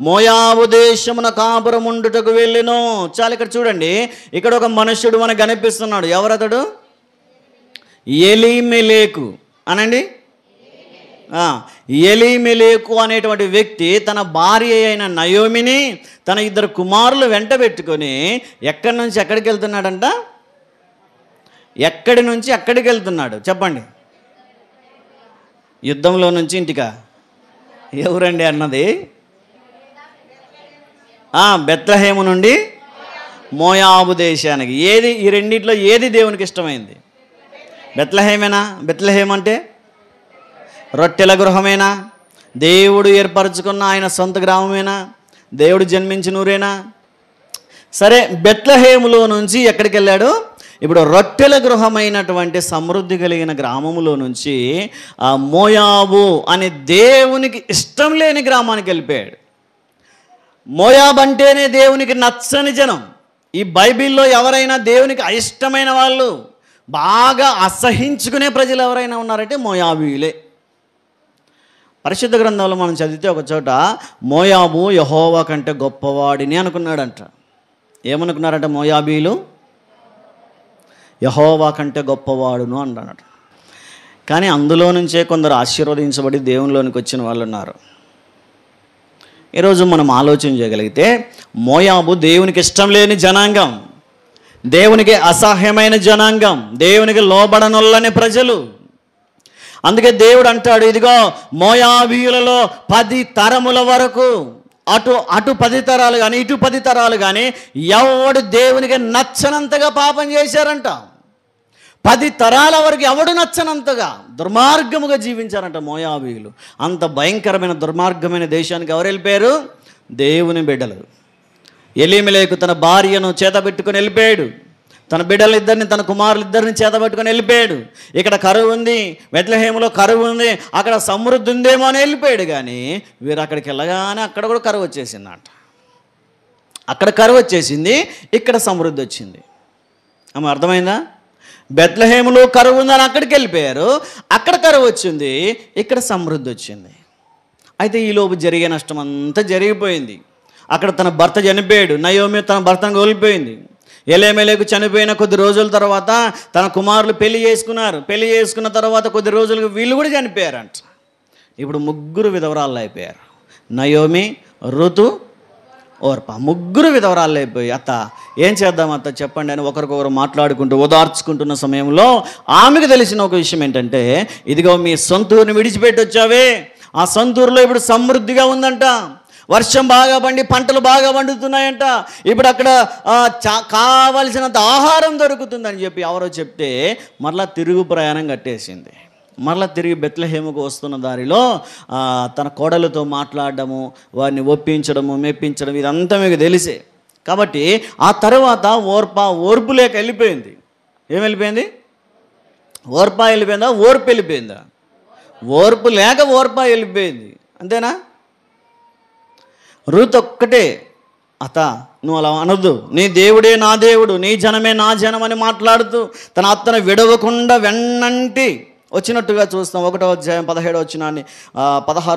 A: మోయాబు దేశమున కాపురముండుటకు వెళ్ళెను. చాలా ఇక్కడ చూడండి, ఇక్కడ ఒక మనుషుడు మనకు కనిపిస్తున్నాడు. ఎవరతడు? ఎలీమెలెకు అనండి. ఎలీమెలెకు అనేటువంటి వ్యక్తి తన భార్య అయిన నయోమిని తన 2 కుమారులు వెంటబెట్టుకొని ఎక్కడి నుంచి ఎక్కడికి వెళ్తున్నాడంట? ఎక్కడి నుంచి ఎక్కడికి వెళ్తున్నాడు చెప్పండి? యుద్ధంలో నుంచి ఇంటికా? ఎవరండి అన్నది? బెత్లెహేము నుండి మోయాబు దేశానికి. ఏది ఈ రెండిట్లో ఏది దేవునికి ఇష్టమైంది? బెత్లెహేమేనా? బెత్లెహేం అంటే రొట్టెల గృహమేనా? దేవుడు ఏర్పరచుకున్న ఆయన సొంత గ్రామమేనా? దేవుడు జన్మించిన ఊరేనా? సరే, బెత్లెహేములో నుంచి ఎక్కడికి వెళ్ళాడు? ఇప్పుడు రొట్టెల గృహమైనటువంటి సమృద్ధి కలిగిన గ్రామములో నుంచి ఆ మోయాబు అనే దేవునికి ఇష్టం లేని గ్రామానికి వెళ్ళిపోయాడు. మోయాబు అంటేనే దేవునికి నచ్చని జనం. ఈ బైబిల్లో ఎవరైనా దేవునికి అయిష్టమైన వాళ్ళు, బాగా అసహించుకునే ప్రజలు ఎవరైనా ఉన్నారంటే మోయాబీయులే. పరిశుద్ధ గ్రంథంలో మనం చదివితే ఒక చోట మోయాబు యెహోవా కంటే గొప్పవాడిని అనుకున్నాడంట. ఏమనుకున్నారంట మోయాబీయులు? యెహోవా కంటే గొప్పవాడును అన్నాడు. కానీ అందులో నుంచే కొందరు ఆశీర్వదించబడి దేవునిలోనికి వచ్చిన వాళ్ళు ఉన్నారు. ఈరోజు మనం ఆలోచన చేయగలిగితే మోయాబు దేవునికి ఇష్టం లేని జనాంగం, దేవునికి అసహ్యమైన జనాంగం, దేవునికి లోబడనొల్లని ప్రజలు. అందుకే దేవుడు అంటాడు, ఇదిగో మోయాబీయులలో 10 తరముల వరకు, అటు 10 తరాలు కానీ ఇటు 10 తరాలు కానీ ఎవడు దేవునికి నచ్చనంతగా పాపం చేశారంట. 10 తరాల వరకు ఎవడు నచ్చనంతగా దుర్మార్గముగా జీవించారంట మోయాబీయులు. అంత భయంకరమైన దుర్మార్గమైన దేశానికి ఎవరు వెళ్ళిపోయారు? దేవుని బిడ్డలు. ఎలీమెలెకు తన భార్యను చేతబెట్టుకొని వెళ్ళిపోయాడు, తన బిడ్డలిద్దరిని, తన కుమారులిద్దరిని చేతబెట్టుకొని వెళ్ళిపోయాడు. ఇక్కడ కరువు ఉంది, బెత్లెహేములో కరువు ఉంది, అక్కడ సమృద్ధి ఉందేమో అని వెళ్ళిపోయాడు. కానీ వీరు అక్కడికి వెళ్ళగానే అక్కడ కూడా కరువు వచ్చేసిందంట. అక్కడ కరువు వచ్చేసింది, ఇక్కడ సమృద్ధి వచ్చింది. ఆమె అర్థమైందా? బెత్లెహేములో కరువు ఉందని అక్కడికి వెళ్ళిపోయారు, అక్కడ కరువు వచ్చింది, ఇక్కడ సమృద్ధి వచ్చింది. అయితే ఈలోపు జరిగే నష్టం అంతా జరిగిపోయింది. అక్కడ తన భర్త చనిపోయాడు, నయోమి తన భర్తను కోల్పోయింది. ఎలీమెలెకు చనిపోయిన కొద్ది రోజుల తర్వాత తన కుమారులు పెళ్లి చేసుకున్నారు. పెళ్లి చేసుకున్న తర్వాత కొద్ది రోజులకు వీళ్ళు కూడా చనిపోయారంట. ఇప్పుడు 3 విధవరాళ్ళు అయిపోయారు. నయోమి, రుతు, ఓర్పా, 3 విధవరాళ్ళు అయిపోయి, అత్త ఏం చేద్దాం అత్త చెప్పండి అని ఒకరికొకరు మాట్లాడుకుంటూ ఓదార్చుకుంటున్న సమయంలో ఆమెకు తెలిసిన ఒక విషయం ఏంటంటే, ఇదిగో మీ సొంతూరుని విడిచిపెట్టి వచ్చావే, ఆ సొంతూరులో ఇప్పుడు సమృద్ధిగా ఉందంట, వర్షం బాగా పండి పంటలు బాగా పండుతున్నాయంట, ఇప్పుడు అక్కడ కావలసినంత ఆహారం దొరుకుతుందని చెప్పి ఎవరో చెప్తే మరలా తిరుగు ప్రయాణం కట్టేసింది. మరలా తిరిగి బెత్లెహేముకు వస్తున్న దారిలో తన కోడలతో మాట్లాడడము, వారిని ఒప్పించడము, మెప్పించడం ఇదంతా మీకు తెలిసే. కాబట్టి ఆ తర్వాత ఓర్పు లేక వెళ్ళిపోయింది. ఏం వెళ్ళిపోయింది? ఓర్పా వెళ్ళిపోయిందా? ఓర్పు వెళ్ళిపోయిందా? ఓర్పు లేక ఓర్పా వెళ్ళిపోయింది, అంతేనా? రూత్ ఒక్కటే, అత్త నువ్వు అలా అనొద్దు, నీ దేవుడే నా దేవుడు, నీ జనమే నా జనం అని మాట్లాడుతూ తన అత్తను విడవకుండా వెన్నంటి వచ్చినట్టుగా చూస్తాం. 1వ అధ్యాయం 16వ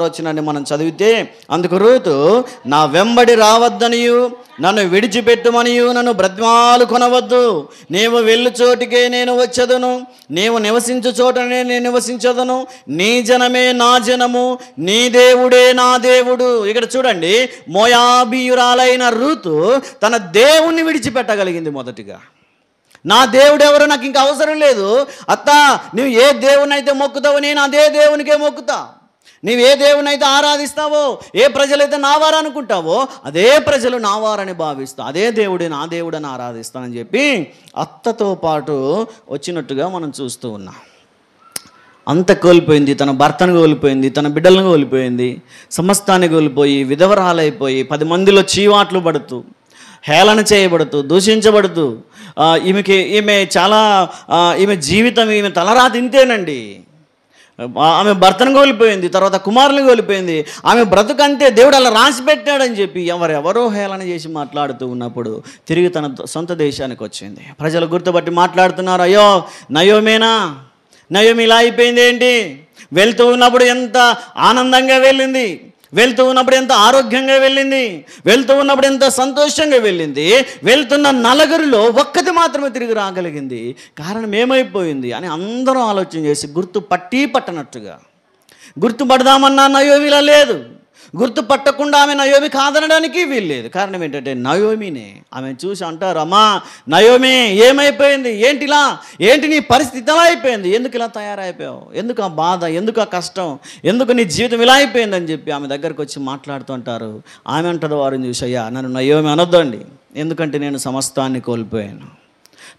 A: వచనాన్ని మనం చదివితే, అందుకు రూతు, నా వెంబడి రావద్దనియు నన్ను విడిచిపెట్టుమనియు నన్ను బ్రతిమాలు కొనవద్దు, నీవు వెళ్ళు చోటికే నేను వచ్చేదను, నీవు నివసించు చోటనే నేను నివసించదను, నీ జనమే నా జనము, నీ దేవుడే నా దేవుడు. ఇక్కడ చూడండి, మోయాబీయురాలైన రూతు తన దేవుణ్ణి విడిచిపెట్టగలిగింది. మొదటిగా నా దేవుడు ఎవరో నాకు ఇంకా అవసరం లేదు, అత్త నువ్వు ఏ దేవుని అయితే మొక్కుతావో నేను అదే దేవునికే మొక్కుతా, నీవు ఏ దేవుని అయితే ఆరాధిస్తావో, ఏ ప్రజలైతే నా వారు అనుకుంటావో అదే ప్రజలు నా వారని భావిస్తా, అదే దేవుడే నా దేవుడని ఆరాధిస్తానని చెప్పి అత్తతో పాటు వచ్చినట్టుగా మనం చూస్తూ ఉన్నాం. అంత కోల్పోయింది, తన భర్తను కోల్పోయింది, తన బిడ్డలను కోల్పోయింది, సమస్తాన్ని కోల్పోయి విధవరాలైపోయి 10 మందిలో చీవాట్లు పడుతూ, హేళన చేయబడుతూ, దూషించబడుతూ, ఈమె జీవితం, ఈమె తలరాత ఇంతేనండి. ఆమె భర్తను కోల్పోయింది, తర్వాత కుమారులను కోల్పోయింది, ఆమె బ్రతుకంతే, దేవుడు అలా రాసి పెట్టాడని చెప్పి ఎవరెవరో హేళన చేసి మాట్లాడుతూ ఉన్నప్పుడు తిరిగి తన సొంత దేశానికి వచ్చింది. ప్రజలు గుర్తుపట్టి మాట్లాడుతున్నారు, అయ్యో నయోమేనా, నయోమి ఇలా అయిపోయింది ఏంటి? వెళ్తూ ఉన్నప్పుడు ఎంత ఆనందంగా వెళ్ళింది, వెళ్తూ ఉన్నప్పుడు ఎంత ఆరోగ్యంగా వెళ్ళింది, వెళ్తూ ఉన్నప్పుడు ఎంత సంతోషంగా వెళ్ళింది, వెళ్తున్న నలుగురిలో ఒక్కటి మాత్రమే తిరిగి రాగలిగింది, కారణం ఏమైపోయింది అని అందరూ ఆలోచన చేసి పట్టనట్టుగా గుర్తుపడదామన్నా నయోమిలా లేదు, గుర్తుపట్టకుండా ఆమె నయోమి కాదనడానికి వీల్లేదు. కారణం ఏంటంటే నయోమినే. ఆమె చూసి అంటారు, అమ్మా నయోమి ఏమైపోయింది, ఏంటి నీ పరిస్థితి ఇలా అయిపోయింది, ఎందుకు ఇలా తయారైపోయావు, ఎందుకు ఆ బాధ, ఎందుకు ఆ కష్టం, ఎందుకు నీ జీవితం ఇలా అయిపోయిందని చెప్పి ఆమె దగ్గరకు వచ్చి మాట్లాడుతూ అంటారు. ఆమె అంటారు వారిని చూసి, అయ్యా నన్ను నయోమి అనొద్దండి, ఎందుకంటే నేను సమస్తాన్ని కోల్పోయాను,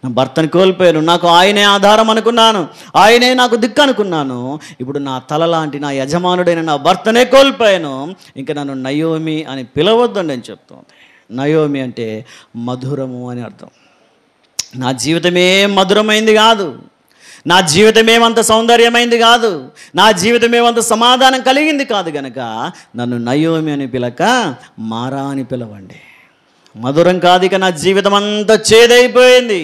A: నా భర్తను కోల్పోయాను, నాకు ఆయనే ఆధారం అనుకున్నాను, ఆయనే నాకు దిక్కు అనుకున్నాను, ఇప్పుడు నా తల లాంటి నా యజమానుడైన నా భర్తనే కోల్పోయాను, ఇంకా నన్ను నయోమి అని పిలవద్దండి అని చెప్తోంది. నయోమి అంటే మధురము అని అర్థం. నా జీవితమే మధురమైంది కాదు, నా జీవితమేమంత సౌందర్యమైంది కాదు, నా జీవితమేమంత సమాధానం కలిగింది కాదు, గనక నన్ను నయోమి అని పిలక మారా అని పిలవండి. మధురం కాదు, ఇక నా జీవితం అంతా చేదైపోయింది,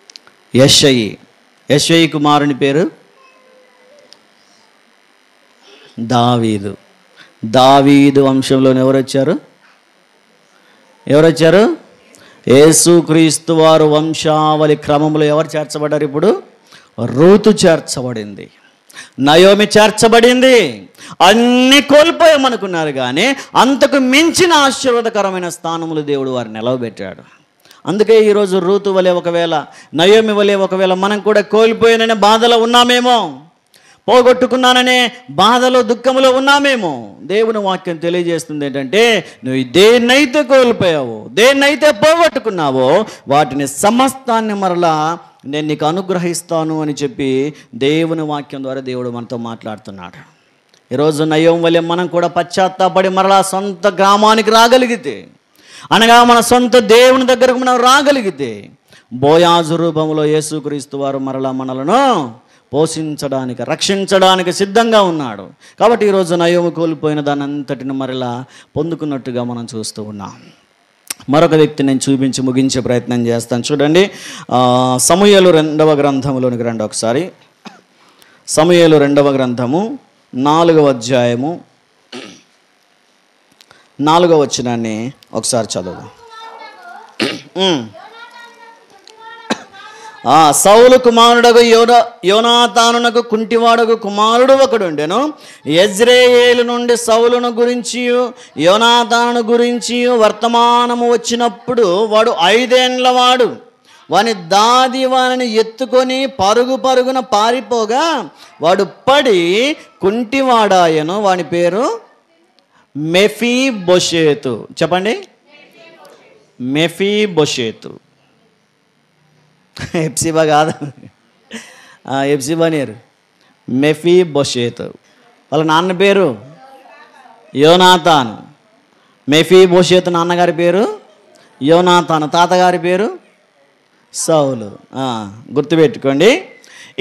A: యెషయి. యెషయి కుమారుని పేరు దావీదు. దావీదు వంశంలోని ఎవరొచ్చారు? యేసుక్రీస్తు వారు వంశావళి క్రమంలో ఎవరు చేర్చబడ్డారు? ఇప్పుడు రూతు చేర్చబడింది, నయోమి చేర్చబడింది. అన్నీ కోల్పోయామనుకున్నారు, కానీ అంతకు మించిన ఆశీర్వాదకరమైన స్థానములు దేవుడు వారిని నిలవబెట్టాడు. అందుకే ఈరోజు రూతు వలె ఒకవేళ, నయోమి వలె ఒకవేళ మనం కూడా కోల్పోయాననే బాధలో ఉన్నామేమో, పోగొట్టుకున్నాననే బాధలో దుఃఖంలో ఉన్నామేమో. దేవుని వాక్యం తెలియజేస్తుంది ఏంటంటే, నువ్వు దేన్నైతే కోల్పోయావో, దేన్నైతే పోగొట్టుకున్నావో వాటిని సమస్తాన్ని మరలా నేను నీకు అనుగ్రహిస్తాను అని చెప్పి దేవుని వాక్యం ద్వారా దేవుడు మనతో మాట్లాడుతున్నాడు. ఈరోజు నయోమి వలె మనం కూడా పశ్చాత్తాపడి మరలా సొంత గ్రామానికి రాగలిగితే, అనగా మన సొంత దేవుని దగ్గరకు మనం రాగలిగితే, బోయాజు రూపంలో యేసుక్రీస్తు వారు మరలా మనలను పోషించడానికి, రక్షించడానికి సిద్ధంగా ఉన్నాడు. కాబట్టి ఈరోజు నయోమి కోల్పోయిన దాని అంతటిని మరలా పొందుకున్నట్టుగా మనం చూస్తూ ఉన్నాం. మరొక వ్యక్తి నేను చూపించి ముగించే ప్రయత్నం చేస్తాను. చూడండి, సమూయేలు 2వ గ్రంథంలోనికి రండి ఒకసారి. సమూయేలు 2వ గ్రంథము 4వ అధ్యాయము 4వ వచనాన్ని ఒకసారి చదువు. సౌలు కుమారుడగు యోనాతానునకు కుంటివాడగు కుమారుడు ఒకడుండెను. యెజ్రెయేలు నుండి సౌలును గురించి యోనాతాను గురించి వర్తమానము వచ్చినప్పుడు వాడు 5 ఏండ్ల వాడు. వాని దాది వానిని ఎత్తుకొని పరుగున పారిపోగా వాడు పడి కుంటివాడాయను. వాని పేరు మెఫీబోషెతు. చెప్పండి, మెఫీబోషెతు. హెప్సిబా కాదు, హెప్సిబా నేరు, మెఫీబోషెతు. వాళ్ళ నాన్న పేరు యోనాతాను. మెఫీబోషెతు నాన్నగారి పేరు యోనాతాను, తాతగారి పేరు సౌలు. గుర్తుపెట్టుకోండి.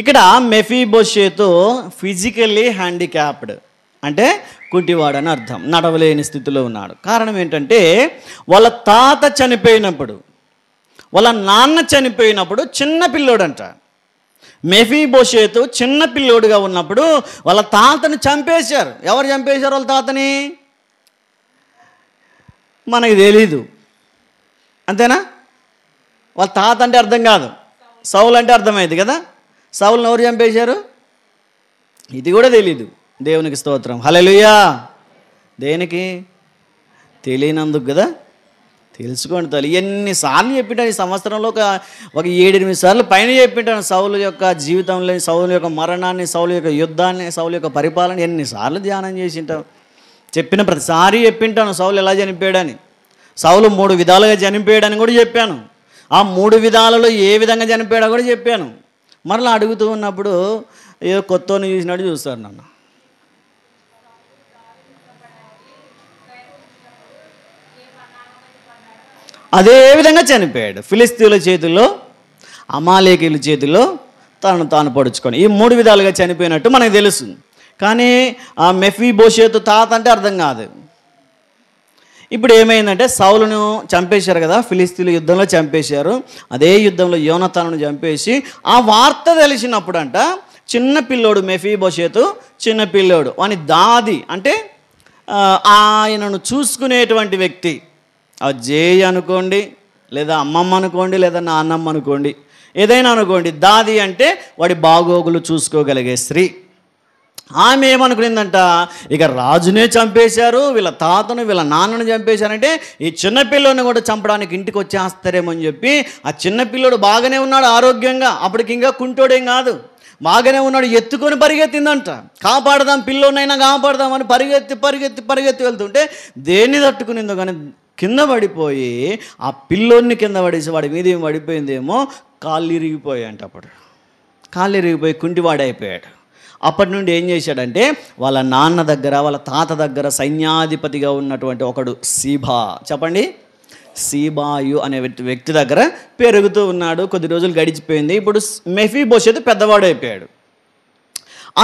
A: ఇక్కడ మెఫీబోషెతు ఫిజికల్లీ హ్యాండిక్యాప్డ్, అంటే కుంటివాడని అర్థం, నడవలేని స్థితిలో ఉన్నాడు. కారణం ఏంటంటే, వాళ్ళ తాత చనిపోయినప్పుడు, వాళ్ళ నాన్న చనిపోయినప్పుడు చిన్న పిల్లోడంట. మెఫీబోషెతు చిన్న పిల్లోడుగా ఉన్నప్పుడు వాళ్ళ తాతని చంపేశారు. ఎవరు చంపేశారు వాళ్ళ తాతని? మనకి తెలీదు, అంతేనా? వాళ్ళ తాత అంటే అర్థం కాదు, సౌలు అంటే అర్థమైంది కదా. సౌలుని ఎవరు చంపేశారు? ఇది కూడా తెలీదు. దేవునికి స్తోత్రం, హల్లెలూయా. దేనికి? తెలియనందుకు కదా. తెలుసుకోండి తల్లి. ఎన్నిసార్లు చెప్పింటాను ఈ సంవత్సరంలో, ఒక 7-8 సార్లు పైన చెప్పింటాను సౌలు యొక్క జీవితంలో, సౌలు యొక్క మరణాన్ని, సౌలు యొక్క యుద్ధాన్ని, సౌలు యొక్క పరిపాలన ఎన్నిసార్లు ధ్యానం చేసింటాం. చెప్పిన ప్రతిసారి చెప్పింటాను సౌలు ఎలా చనిపోయాడని. సౌలు 3 విధాలుగా చనిపోయాడని కూడా చెప్పాను. ఆ 3 విధాలలో ఏ విధంగా చనిపోయాడో కూడా చెప్పాను. మరలా అడుగుతూ ఉన్నప్పుడు ఏదో కొత్తని చూసినట్టు చూస్తారు నన్ను. అదే విధంగా చనిపోయాడు, ఫిలిస్తీన్ల చేతుల్లో, అమాలేకీల చేతుల్లో తాను పొడుచుకొని. ఈ 3 విధాలుగా చనిపోయినట్టు మనకు తెలుసు. కానీ ఆ మెఫీబోషెతు తాత అంటే అర్థం కాదు. ఇప్పుడు ఏమైందంటే, సౌలును చంపేశారు కదా, ఫిలిస్తీన్ల యుద్ధంలో చంపేశారు. అదే యుద్ధంలో యోనాతానును చంపేసి ఆ వార్త తెలిసినప్పుడంట, చిన్న పిల్లోడు మెఫీబోషెతు, చిన్న పిల్లోడు, వాని దాది అంటే ఆయనను చూసుకునేటువంటి వ్యక్తి, ఆ జేయి అనుకోండి, లేదా అమ్మమ్మ అనుకోండి, లేదా నాన్నమ్మ అనుకోండి, ఏదైనా అనుకోండి. దాది అంటే వాడి బాగోగులు చూసుకోగలిగే స్త్రీ. ఆమె ఏమనుకునిందంట, ఇక రాజునే చంపేశారు, వీళ్ళ తాతను వీళ్ళ నాన్నను చంపేశారంటే ఈ చిన్నపిల్లోని కూడా చంపడానికి ఇంటికి వచ్చేస్తారేమో అని చెప్పి, ఆ చిన్నపిల్లోడు బాగానే ఉన్నాడు ఆరోగ్యంగా, అప్పటికి ఇంకా కుంటోడేం కాదు, బాగానే ఉన్నాడు, ఎత్తుకొని పరిగెత్తిందంట. కాపాడదాం, పిల్లోనైనా కాపాడదామని పరిగెత్తి వెళ్తుంటే దేన్ని తట్టుకునిందో కానీ కింద పడిపోయి, ఆ పిల్లోన్ని కింద పడేసి వాడి మీద ఏం పడిపోయిందేమో, కాళ్ళు ఇరిగిపోయాయంట. అప్పుడు కాళ్ళు ఇరిగిపోయి కుంటివాడైపోయాడు. అప్పటి నుండి ఏం చేశాడంటే, వాళ్ళ నాన్న దగ్గర, వాళ్ళ తాత దగ్గర సైన్యాధిపతిగా ఉన్నటువంటి ఒకడు సీబా, చెప్పండి, సీబాయు అనే వ్యక్తి దగ్గర పెరుగుతూ ఉన్నాడు. కొద్ది రోజులు గడిచిపోయింది. ఇప్పుడు మెఫీబోషెతు పెద్దవాడైపోయాడు.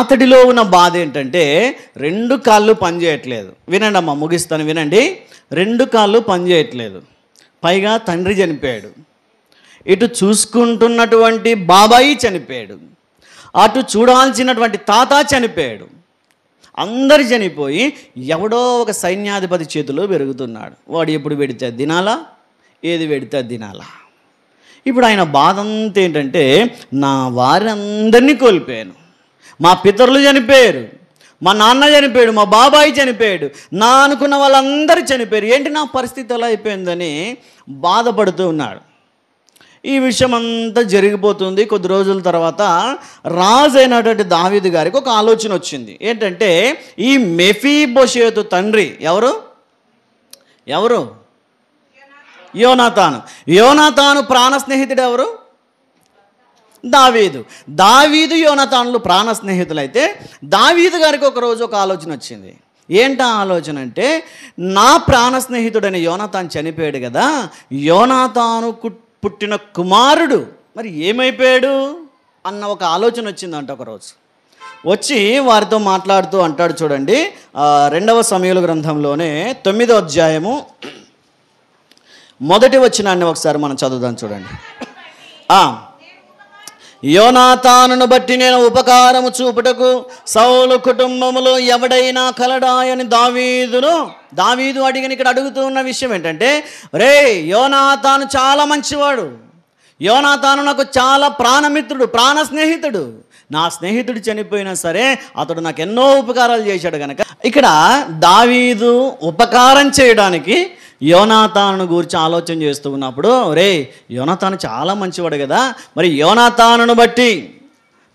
A: అతడిలో ఉన్న బాధ ఏంటంటే, 2 కాళ్ళు పనిచేయట్లేదు. వినండి అమ్మ, ముగిస్తాను, వినండి. 2 కాళ్ళు పనిచేయట్లేదు. పైగా తండ్రి చనిపోయాడు. ఇటు చూసుకుంటున్నటువంటి బాబాయి చనిపోయాడు, అటు చూడాల్సినటువంటి తాత చనిపోయాడు. అందరు చనిపోయి ఎవడో ఒక సైన్యాధిపతి చేతిలో పెరుగుతున్నాడు. వాడు ఎప్పుడు పెడితే తినాలా, ఏది పెడితే తినాలా. ఇప్పుడు ఆయన బాధ అంతా ఏంటంటే, నా వారందరినీ కోల్పోయాను, మా పితరులు చనిపోయారు, మా నాన్న చనిపోయాడు, మా బాబాయి చనిపోయాడు, నా అనుకున్న వాళ్ళందరూ చనిపోయారు, ఏంటి నా పరిస్థితి ఎలా అయిపోయిందని బాధపడుతూ ఉన్నాడు. ఈ విషయం అంతా జరిగిపోతుంది. కొద్ది రోజుల తర్వాత రాజు అయినటువంటి దావీదు గారికి ఒక ఆలోచన వచ్చింది. ఏంటంటే, ఈ మెఫీబోషెతు తండ్రి ఎవరు? యోనాతాను. యోనాతాను ప్రాణ స్నేహితుడు ఎవరు? దావీదు యోనాతానులు ప్రాణ స్నేహితులైతే దావీదు గారికి ఒకరోజు ఒక ఆలోచన వచ్చింది. ఏంటా ఆలోచన అంటే, నా ప్రాణ స్నేహితుడైన యోనాతాను చనిపోయాడు కదా, యోనాతాను పుట్టిన కుమారుడు మరి ఏమైపోయాడు అన్న ఒక ఆలోచన వచ్చిందంట. ఒకరోజు వచ్చి వారితో మాట్లాడుతూ అంటాడు, చూడండి 2వ సమూయేలు గ్రంథంలోనే 9వ అధ్యాయము 1వ వచనాన్ని ఒకసారి మనం చదువుదాం. చూడండి, యోనాతానును బట్టి నేను ఉపకారము చూపుటకు సౌలు కుటుంబములో ఎవడైనా కలడాయని దావీదు అడిగిన. ఇక్కడ అడుగుతూ ఉన్న విషయం ఏంటంటే, రే యోనాతాను చాలా మంచివాడు, యోనాతాను నాకు చాలా ప్రాణమిత్రుడు, ప్రాణ స్నేహితుడు, నా స్నేహితుడు చనిపోయినా సరే అతడు నాకు ఎన్నో ఉపకారాలు చేశాడు కనుక, ఇక్కడ దావీదు ఉపకారం చేయడానికి యోనాతాను గురించి ఆలోచన చేస్తూ ఉన్నప్పుడు, రే యోనాతాను చాలా మంచివాడు కదా, మరి యోనాతానును బట్టి,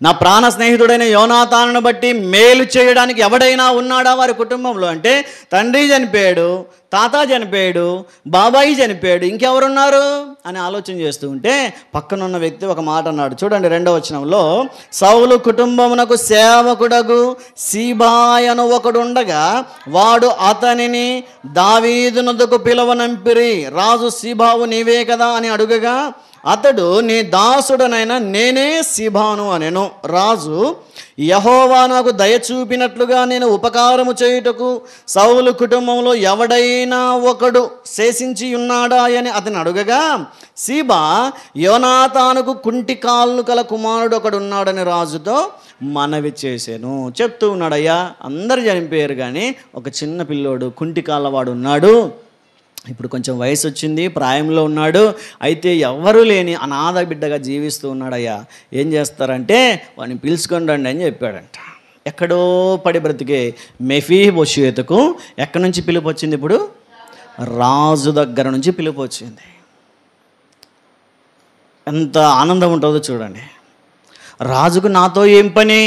A: నా ప్రాణ స్నేహితుడైన యోనాతానును బట్టి మేలు చేయడానికి ఎవడైనా ఉన్నాడా వారి కుటుంబంలో అంటే, తండ్రి చనిపోయాడు, తాత చనిపోయాడు, బాబాయి చనిపోయాడు, ఇంకెవరున్నారు అని ఆలోచన చేస్తూ ఉంటే పక్కనున్న వ్యక్తి ఒక మాట అన్నాడు. చూడండి 2వ వచనంలో, సౌలు కుటుంబమునకు సేవకుడగు సీబాయను ఒకడుండగా వాడు అతనిని దావీదునొద్దకు పిలవనంపిరి. రాజు సీబావు నీవే కదా అని అడుగగా అతడు, నీ దాసుడనైనా నేనే సీబాను అనెను. రాజు, యెహోవా నాకు దయ చూపినట్లుగా నేను ఉపకారము చేయుటకు సౌలు కుటుంబంలో ఎవడైనా ఒకడు శేషించి ఉన్నాడా అని అతను అడుగగా, సీబా, యోనాతానుకు కుంటి కాళ్ళు కల కుమారుడు ఒకడు ఉన్నాడని రాజుతో మనవి చేశాను. చెప్తూ ఉన్నాడు, అయ్యా అందరు చనిపోయారు కానీ ఒక చిన్న పిల్లోడు కుంటి కాళ్ళవాడు ఉన్నాడు, ఇప్పుడు కొంచెం వయసు వచ్చింది, ప్రాయంలో ఉన్నాడు, అయితే ఎవరు లేని అనాథ బిడ్డగా జీవిస్తూ ఉన్నాడయ్యా, ఏం చేస్తారంటే వాడిని పిలుచుకొని రండి అని చెప్పాడంట. ఎక్కడో పడి బ్రతికే మెఫీబోషెతుకు ఎక్కడి నుంచి పిలుపు వచ్చింది? ఇప్పుడు రాజు దగ్గర నుంచి పిలుపు వచ్చింది. ఎంత ఆనందం ఉంటుందో చూడండి. రాజుకు నాతో ఏం పని?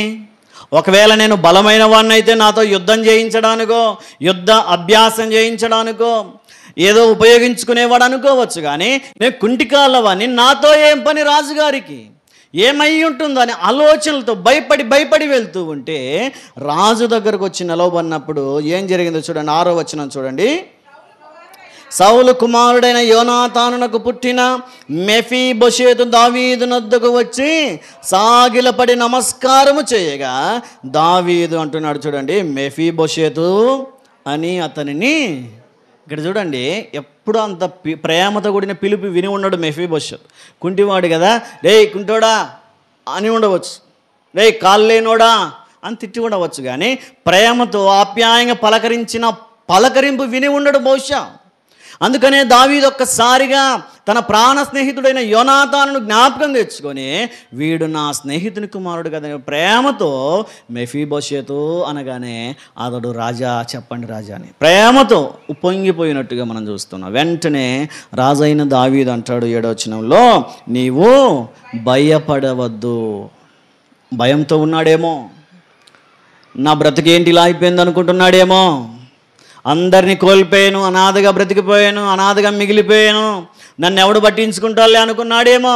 A: ఒకవేళ నేను బలమైన వాడిని అయితే నాతో యుద్ధం చేయించడానికో, యుద్ధ అభ్యాసం చేయించడానికో ఏదో ఉపయోగించుకునేవాడు అనుకోవచ్చు, కానీ నేను కుంటికాళ్ళవాడిని, నాతో ఏం పని రాజుగారికి? ఏమై ఉంటుందో అని ఆలోచనలతో భయపడి వెళ్తూ ఉంటే రాజు దగ్గరకు వచ్చి నిలవబడినప్పుడు ఏం జరిగిందో చూడండి. 6వ వచనం చూడండి. సౌలు కుమారుడైన యోనాతానునకు పుట్టిన మెఫీబోషెతు దావీదునొద్దకు వచ్చి సాగిలపడి నమస్కారము చేయగా, దావీదు అంటున్నాడు చూడండి, మెఫీబోషెతు అని అతనిని. ఇక్కడ చూడండి, ఎప్పుడు అంత ప్రేమతో కూడిన పిలుపు విని ఉన్నాడు మెఫీబోషెతు. కుంటివాడు కదా, రే కుంటోడా అని ఉండవచ్చు, రే కాళ్ళు లేనోడా అని తిట్టి ఉండవచ్చు, కానీ ప్రేమతో ఆప్యాయంగా పలకరించిన పలకరింపు విని ఉండడు బహుశా. అందుకనే దావీదు ఒక్కసారిగా తన ప్రాణ స్నేహితుడైన యోనాతానును జ్ఞాపకం తెచ్చుకొని, వీడు నా స్నేహితుని కుమారుడు కదా ప్రేమతో మెఫీబోషెతు అనగానే అతడు రాజా చెప్పండి రాజా అని ప్రేమతో ఉప్పొంగిపోయినట్టుగా మనం చూస్తున్నాం. వెంటనే రాజైన దావీదు అంటాడు 7వ వచనంలో, నీవు భయపడవద్దు. భయంతో ఉన్నాడేమో, నా బ్రతికేంటి ఇలా అయిపోయింది అనుకుంటున్నాడేమో, అందరినీ కోల్పోయాను, అనాథగా బ్రతికిపోయాను, అనాథగా మిగిలిపోయాను, నన్ను ఎవడు పట్టించుకుంటాడులే అనుకున్నాడేమో,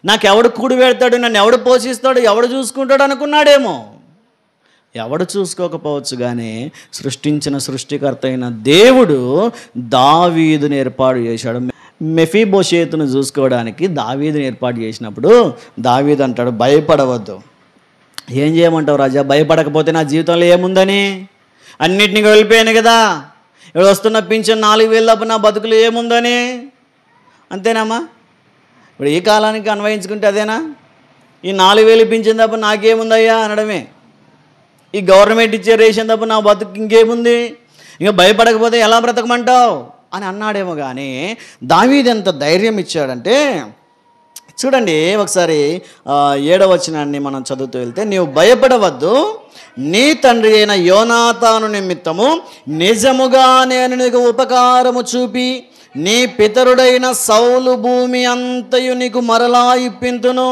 A: నాకెవడు కూడి పెడతాడు, నన్ను ఎవడు పోషిస్తాడు, ఎవడు చూసుకుంటాడు అనుకున్నాడేమో. ఎవడు చూసుకోకపోవచ్చు, కానీ సృష్టించిన సృష్టికర్త అయిన దేవుడు దావీదుని ఏర్పాటు చేశాడు. మెఫీబోషెతును చూసుకోవడానికి దావీదుని ఏర్పాటు చేసినప్పుడు దావీదు అంటాడు, భయపడవద్దు. ఏం చేయమంటావు రాజా? భయపడకపోతే నా జీవితంలో ఏముందని? అన్నిటినీ కోల్పోయాను కదా, ఇప్పుడు వస్తున్న పింఛన్ 4,000 తప్ప నా బతుకులు ఏముందని? అంతేనమ్మా? ఇప్పుడు ఈ కాలానికి అన్వయించుకుంటే అదేనా? ఈ 4,000 ఇప్పించిన తప్ప నాకేముందయ్యా అనడమే. ఈ గవర్నమెంట్ ఇచ్చే రేషన్ తప్ప నా బతుకు ఇంకేముంది, ఇంకా భయపడకపోతే ఎలా బ్రతకమంటావు అని అన్నాడేమో. కానీ దావీదు ఎంత ధైర్యం ఇచ్చాడంటే చూడండి, ఒకసారి 7వ వచనాన్ని మనం చదువుతూ వెళ్తే, నీవు భయపడవద్దు, నీ తండ్రి అయిన యోనాతాను నిమిత్తము నిజముగా నేను నీకు ఉపకారము చూపి నీ పితరుడైన సౌలు భూమి అంతయు నీకు మరలా ఇప్పింతును,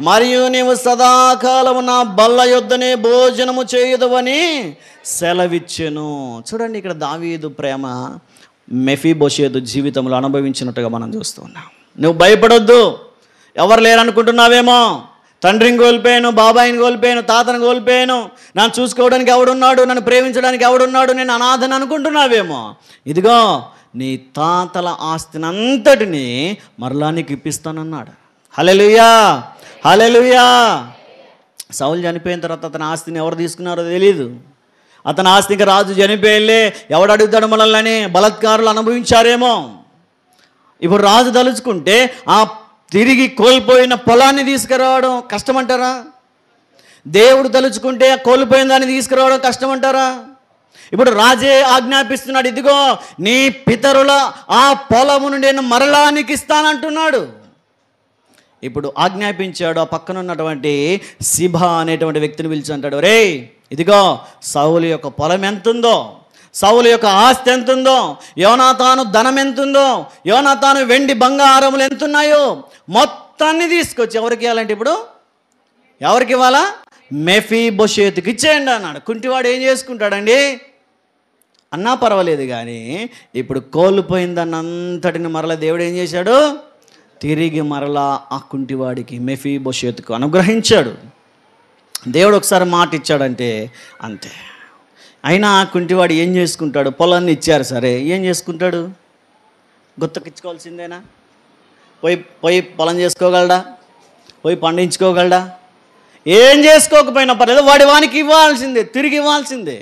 A: మరియు నీవు సదాకాలము నా బల్ల యొద్దనే భోజనము చేయుదువని సెలవిచ్చెను. చూడండి, ఇక్కడ దావీదు ప్రేమ మెఫీబోషెతు జీవితంలో అనుభవించినట్టుగా మనం చూస్తూ ఉన్నాం. నువ్వు భయపడొద్దు, ఎవరు లేరనుకుంటున్నావేమో, తండ్రిని కోల్పోయాను, బాబాయిని కోల్పోయాను, తాతను కోల్పోయాను, నన్ను చూసుకోవడానికి ఎవడున్నాడు, నన్ను ప్రేమించడానికి ఎవడున్నాడు, నేను అనాథని అనుకుంటున్నావేమో. ఇదిగో నీ తాతల ఆస్తిని అంతటిని మరలా నీకు ఇప్పిస్తానన్నాడు. హల్లెలూయా, హల్లెలూయా. సౌలు చనిపోయిన తర్వాత అతని ఆస్తిని ఎవరు తీసుకున్నారో తెలియదు. అతని ఆస్తికి రాజు చనిపోయిలే, ఎవడు అడుగుతాడు మనల్ని బలాత్కారులు అనుభవించారేమో. ఇప్పుడు రాజు తలుచుకుంటే ఆ తిరిగి కోల్పోయిన పొలాన్ని తీసుకురావడం కష్టమంటారా? దేవుడు తలుచుకుంటే కోల్పోయిన దాన్ని తీసుకురావడం కష్టమంటారా? ఇప్పుడు రాజే ఆజ్ఞాపిస్తున్నాడు, ఇదిగో నీ పితరుల ఆ పొలమును నేను మరలా నీకు ఇస్తానంటున్నాడు. ఇప్పుడు ఆజ్ఞాపించాడు. ఆ పక్కన ఉన్నటువంటి సిబా అనేటువంటి వ్యక్తిని పిలిచి అంటాడు, రే ఇదిగో సౌలు యొక్క పొలం ఎంతుందో, సౌలు యొక్క ఆస్తి ఎంతుందో, యోనాతాను ధనం ఎంతుందో, యోనాతాను వెండి బంగారములు ఎంతున్నాయో మొత్తాన్ని తీసుకొచ్చి ఎవరికి ఇవ్వాలంటే ఇప్పుడు ఎవరికి ఇవ్వాలా? మెఫీబోషెతుకి ఇచ్చేయండి అన్నాడు. కుంటివాడు ఏం చేసుకుంటాడండి అన్నా పర్వాలేదు, కానీ ఇప్పుడు కోల్పోయిందన్నంతటిని మరలా దేవుడు ఏం చేశాడు? తిరిగి మరలా ఆ కుంటివాడికి మెఫీబోషెతుకు అనుగ్రహించాడు. దేవుడు ఒకసారి మాట ఇచ్చాడంటే అంతే. అయినా ఆ కుంటివాడు ఏం చేసుకుంటాడు? పొలాన్ని ఇచ్చారు సరే, ఏం చేసుకుంటాడు? గుత్తకిచ్చుకోవాల్సిందేనా? పోయి పొలం చేసుకోగలడా? పోయి పండించుకోగలడా? ఏం చేసుకోకపోయినా పర్లేదు, వానికి ఇవ్వాల్సిందే, తిరిగి ఇవ్వాల్సిందే.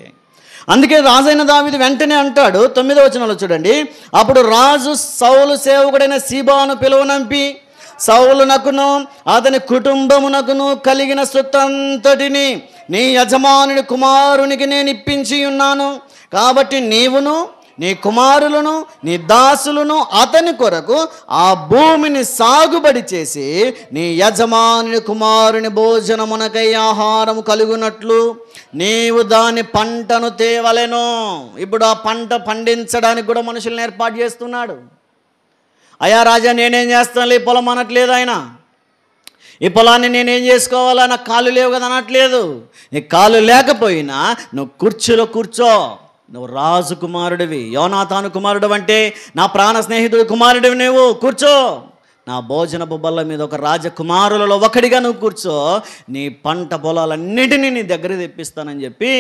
A: అందుకే రాజైన దావీదు వెంటనే అంటాడు, 9వ వచనంలో చూడండి, అప్పుడు రాజు సౌలు సేవకుడైన సీబాను పిలువనంపి సౌలునకును అతని కుటుంబమునకును కలిగిన సొత్తంతటిని నీ యజమానుని కుమారునికి నేను ఇప్పించి ఉన్నాను. కాబట్టి నీవును నీ కుమారులను నీ దాసులను అతని కొరకు ఆ భూమిని సాగుబడి చేసి నీ యజమానుని కుమారుని భోజనమునకై ఆహారము కలుగునట్లు నీవు దాని పంటను తేవలెను. ఇప్పుడు ఆ పంట పండించడానికి కూడా మనుషులను ఏర్పాటు చేస్తున్నాడు. అయ్యా రాజా, నేనేం చేస్తాను, ఈ పొలం అనట్లేదు ఆయన. ఈ పొలాన్ని నేనేం చేసుకోవాలా, నాకు కాళ్ళు లేవు కదా అనట్లేదు. నీ కాళ్ళు లేకపోయినా నువ్వు కుర్చీలో కూర్చో, నువ్వు రాజు కుమారుడివి, యోనాతాను కుమారుడు అంటే నా ప్రాణ స్నేహితుడు కుమారుడివి, నువ్వు కూర్చో, నా భోజనపు బల్ల మీద ఒక రాజకుమారులలో ఒకడిగా నువ్వు కూర్చో, నీ పంట పొలాలన్నిటినీ నీ దగ్గర తెప్పిస్తానని చెప్పి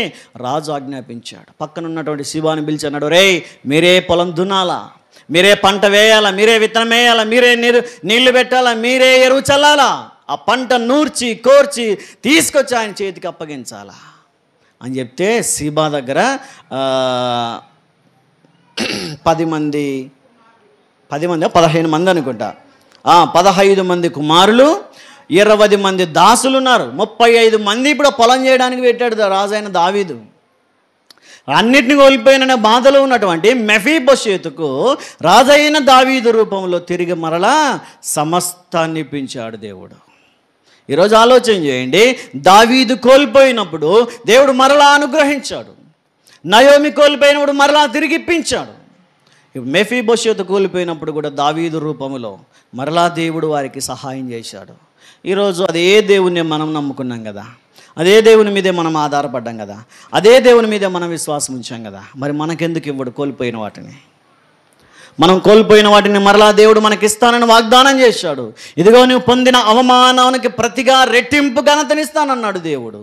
A: రాజు ఆజ్ఞాపించాడు. పక్కన ఉన్నటువంటి శివాని పిలిచి అన్నాడు, రే మీరే పొలం దున్నాలా, మీరే పంట వేయాలా, మీరే విత్తనం వేయాలా, మీరే నీళ్లు పెట్టాలా, మీరే ఎరువు చల్లాలా, ఆ పంట నూర్చి కోర్చి తీసుకొచ్చి ఆయన చేతికి అప్పగించాలా అని చెప్తే సీబా దగ్గర 15 మంది అనుకుంటా, 15 మంది కుమారులు, 20 మంది దాసులు ఉన్నారు. 35 మంది ఇప్పుడు పొలం చేయడానికి పెట్టాడు రాజైన దావీదు. అన్నిటిని కోల్పోయిన బాధలో ఉన్నటువంటి మెఫీబోషెతుకు రాజైన దావీదు రూపంలో తిరిగి మరలా సమస్తాన్ని ఇప్పించాడు దేవుడు. ఈరోజు ఆలోచన చేయండి, దావీదు కోల్పోయినప్పుడు దేవుడు మరలా అనుగ్రహించాడు, నయోమి కోల్పోయినప్పుడు మరలా తిరిగి ఇప్పించాడు. మెఫీబోషెతు కోల్పోయినప్పుడు కూడా దావీదు రూపంలో మరలా దేవుడు వారికి సహాయం చేశాడు. ఈరోజు అదే దేవుణ్ణి మనం నమ్ముకున్నాం కదా, అదే దేవుని మీదే మనం ఆధారపడ్డాం కదా, అదే దేవుని మీదే మనం విశ్వాసం ఉంచాం కదా, మరి మనకెందుకు ఇవ్వడు కోల్పోయిన వాటిని? మనం కోల్పోయిన వాటిని మరలా దేవుడు మనకిస్తానని వాగ్దానం చేశాడు. ఇదిగో నువ్వు పొందిన అవమానానికి ప్రతిగా రెట్టింపు ఘనతనిస్తానన్నాడు దేవుడు.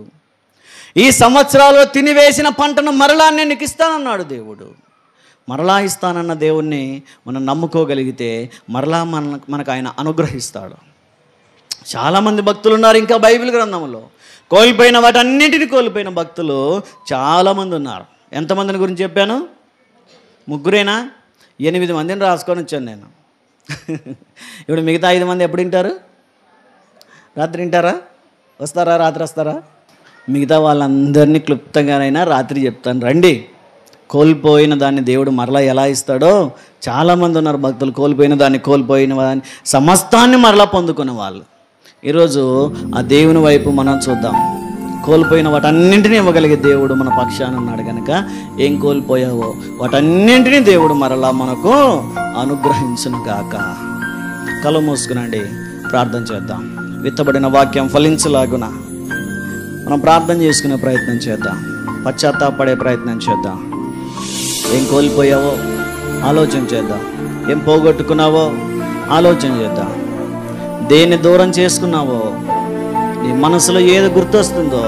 A: ఈ సంవత్సరాల్లో తినివేసిన పంటను మరలా నేను నీకు ఇస్తానన్నాడు దేవుడు. మరలా ఇస్తానన్న దేవుణ్ణి మనం నమ్ముకోగలిగితే మరలా మనకు ఆయన అనుగ్రహిస్తాడు. చాలామంది భక్తులు ఉన్నారు ఇంకా బైబిల్ గ్రంథంలో. కోల్పోయిన వాటన్నింటిని కోల్పోయిన భక్తులు చాలామంది ఉన్నారు. ఎంతమందిని గురించి చెప్పాను? 3 8 మందిని రాసుకొని వచ్చాను నేను. ఇప్పుడు మిగతా 5 మంది ఎప్పుడు వింటారు? రాత్రి వింటారా? వస్తారా? రాత్రి వస్తారా? మిగతా వాళ్ళందరినీ క్లుప్తంగానైనా రాత్రి చెప్తాను రండి. కోల్పోయిన దాన్ని దేవుడు మరలా ఎలా ఇస్తాడో, చాలామంది ఉన్నారు భక్తులు కోల్పోయిన దాన్ని సమస్తాన్ని మరలా పొందుకునే వాళ్ళు. ఈరోజు ఆ దేవుని వైపు మనం చూద్దాం. కోల్పోయిన వాటన్నింటినీ ఇవ్వగలిగే దేవుడు మన పక్షాన ఉన్నాడు కనుక ఏం కోల్పోయావో వాటన్నింటినీ దేవుడు మరలా మనకు అనుగ్రహించును గాక. కళ్ళు మూసుకునండి, ప్రార్థన చేద్దాం. విత్తబడిన వాక్యం ఫలించలాగున మనం ప్రార్థన చేసుకునే ప్రయత్నం చేద్దాం, పశ్చాత్తాపడే ప్రయత్నం చేద్దాం. ఏం కోల్పోయావో ఆలోచన చేద్దాం, ఏం పోగొట్టుకున్నావో ఆలోచన చేద్దాం, దేన్ని దూరం చేసుకున్నావో, నీ మనసులో ఏది గుర్తొస్తుందో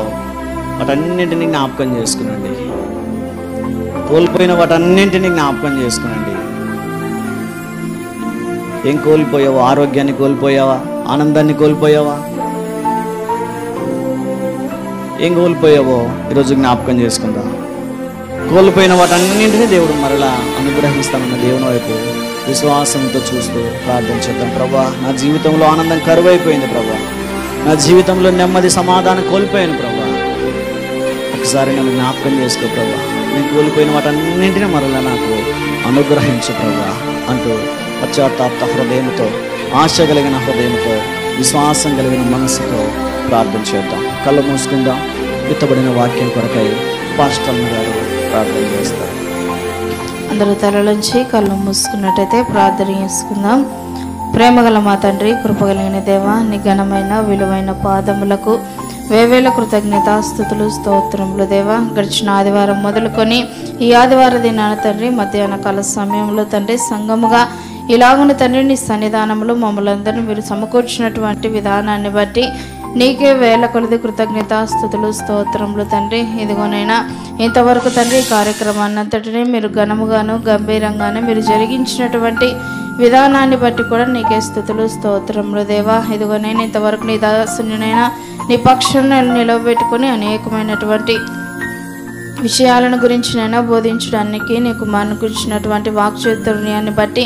A: వాటన్నింటినీ జ్ఞాపకం చేసుకునండి. కోల్పోయిన వాటన్నింటినీ జ్ఞాపకం చేసుకునండి. ఏం కోల్పోయావో? ఆరోగ్యాన్ని కోల్పోయావా? ఆనందాన్ని కోల్పోయావా? ఏం కోల్పోయావో ఈరోజు జ్ఞాపకం చేసుకుందాం. కోల్పోయిన వాటన్నింటినీ దేవుడు మరలా అనుగ్రహిస్తానన్న దేవుని వైపు విశ్వాసంతో చూస్తూ ప్రార్థన చేద్దాం. ప్రభా, నా జీవితంలో ఆనందం కరువైపోయింది ప్రభా, నా జీవితంలో నెమ్మది సమాధానం కోల్పోయాను ప్రభా, ఒకసారి నన్ను జ్ఞాపకం చేసుకో ప్రభా, నేను కోల్పోయిన వాటన్నింటినీ మరలా నాకు అనుగ్రహించు ప్రభా అంటూ పశ్చాత్తాప హృదయంతో, ఆశ కలిగిన హృదయంతో, విశ్వాసం కలిగిన మనసుతో ప్రార్థన చేద్దాం. కళ్ళు మూసుకుందాం. విత్తబడిన వాక్యం కొరకై పాస్టర్ గారు ప్రార్థన చేస్తారు.
B: అందరూ తలలోంచి కళ్ళు మూసుకున్నట్టయితే ప్రార్థన చేసుకుందాం. ప్రేమగల మా తండ్రి, కృపగలిగిన దేవ, నీ ఘనమైన విలువైన పాదములకు వేవేల కృతజ్ఞతాస్తుతులు స్తోత్రములు దేవా. గడిచిన ఆదివారం మొదలుకొని ఈ ఆదివార దినాన తండ్రి మధ్యాహ్న కాల సమయంలో తండ్రి సంఘముగా ఇలాగున్న తండ్రి నీ సన్నిధానంలో మమ్మల్ని అందరినీ మీరు సమకూర్చినటువంటి విధానాన్ని బట్టి నీకే వేల కొలది కృతజ్ఞతాస్తుతులు స్తోత్రములు తండ్రి. ఇదిగోనైనా ఇంతవరకు తండ్రి ఈ కార్యక్రమాన్ని అంతటినీ మీరు ఘనముగాను గంభీరంగాను మీరు జరిగించినటువంటి విధానాన్ని బట్టి కూడా నీకే స్తుతులు స్తోత్రములు దేవా. ఇదిగోనైనా ఇంతవరకు నీ దాసునినైనా నీ పక్షాన్ని నిలవబెట్టుకుని అనేకమైనటువంటి విషయాలను గురించినైనా బోధించడానికి నీకు అనుకరించినటువంటి వాక్చాతుర్యాన్ని బట్టి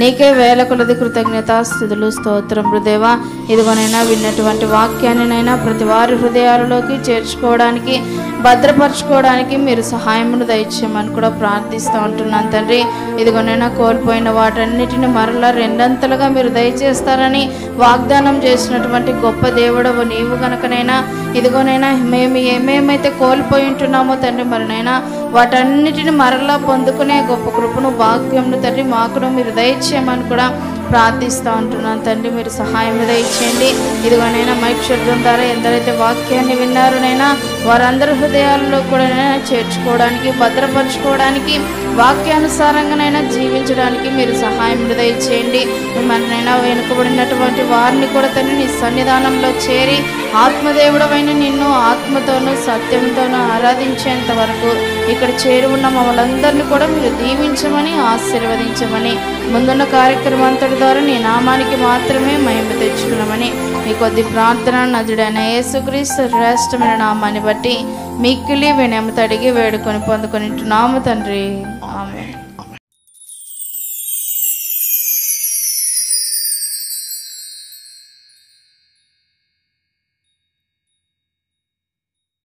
B: నీకే వేల కొలది కృతజ్ఞతాస్తుతులు స్తోత్రములు దేవా. ఇదిగోనైనా విన్నటువంటి వాక్యాన్నినైనా ప్రతి వారి హృదయాలలోకి చేర్చుకోవడానికి, భద్రపరచుకోవడానికి మీరు సహాయమును దయచేయమని కూడా ప్రార్థిస్తూ ఉంటున్నాను తండ్రి. ఇదిగోనైనా కోల్పోయిన వాటన్నిటిని మరలా రెండంతలుగా మీరు దయచేస్తారని వాగ్దానం చేసినటువంటి గొప్ప దేవుడవు నీవు గనకనైనా ఇదిగోనైనా మేము ఏమేమైతే కోల్పోయి ఉంటున్నామో తండ్రి మరినైనా వాటన్నిటిని మరలా పొందుకునే గొప్ప కృపను భాగ్యంను తండ్రి మాకును మీరు దయచేయమని కూడా ప్రార్థిస్తూ ఉంటున్నాను తండ్రి. మీరు సహాయం దయచేయండి. ఇదిగోనైనా మైక్ శబ్దం ద్వారా ఎందరైతే వాక్యాన్ని విన్నారోనైనా వారందరి హృదయాల్లో కూడా చేర్చుకోవడానికి, భద్రపరచుకోవడానికి, వాక్యానుసారంగానైనా జీవించడానికి మీరు సహాయం దయచేయండి. మననైనా వెనుకబడినటువంటి వారిని కూడా తండ్రి నీ సన్నిధానంలో చేరి ఆత్మదేవుడమైన నిన్ను ఆత్మతోనూ సత్యంతోనూ ఆరాధించేంత వరకు ఇక్కడ చేరి ఉన్న మమ్మల్ందరినీ కూడా మీరు దీవించమని ఆశీర్వదించమని ముందున్న కార్యక్రమంతటి ద్వారా నీ నామానికి మాత్రమే మహిమ తెచ్చుకున్నామని మీ కొద్ది ప్రార్థన నజుడైన యేసుక్రీస్తు శ్రేష్టమైన నామాన్ని బట్టి మిక్కిలి వినయముతో అడిగి వేడుకొని పొందుకొని నామ తండ్రి. ఆమేన్.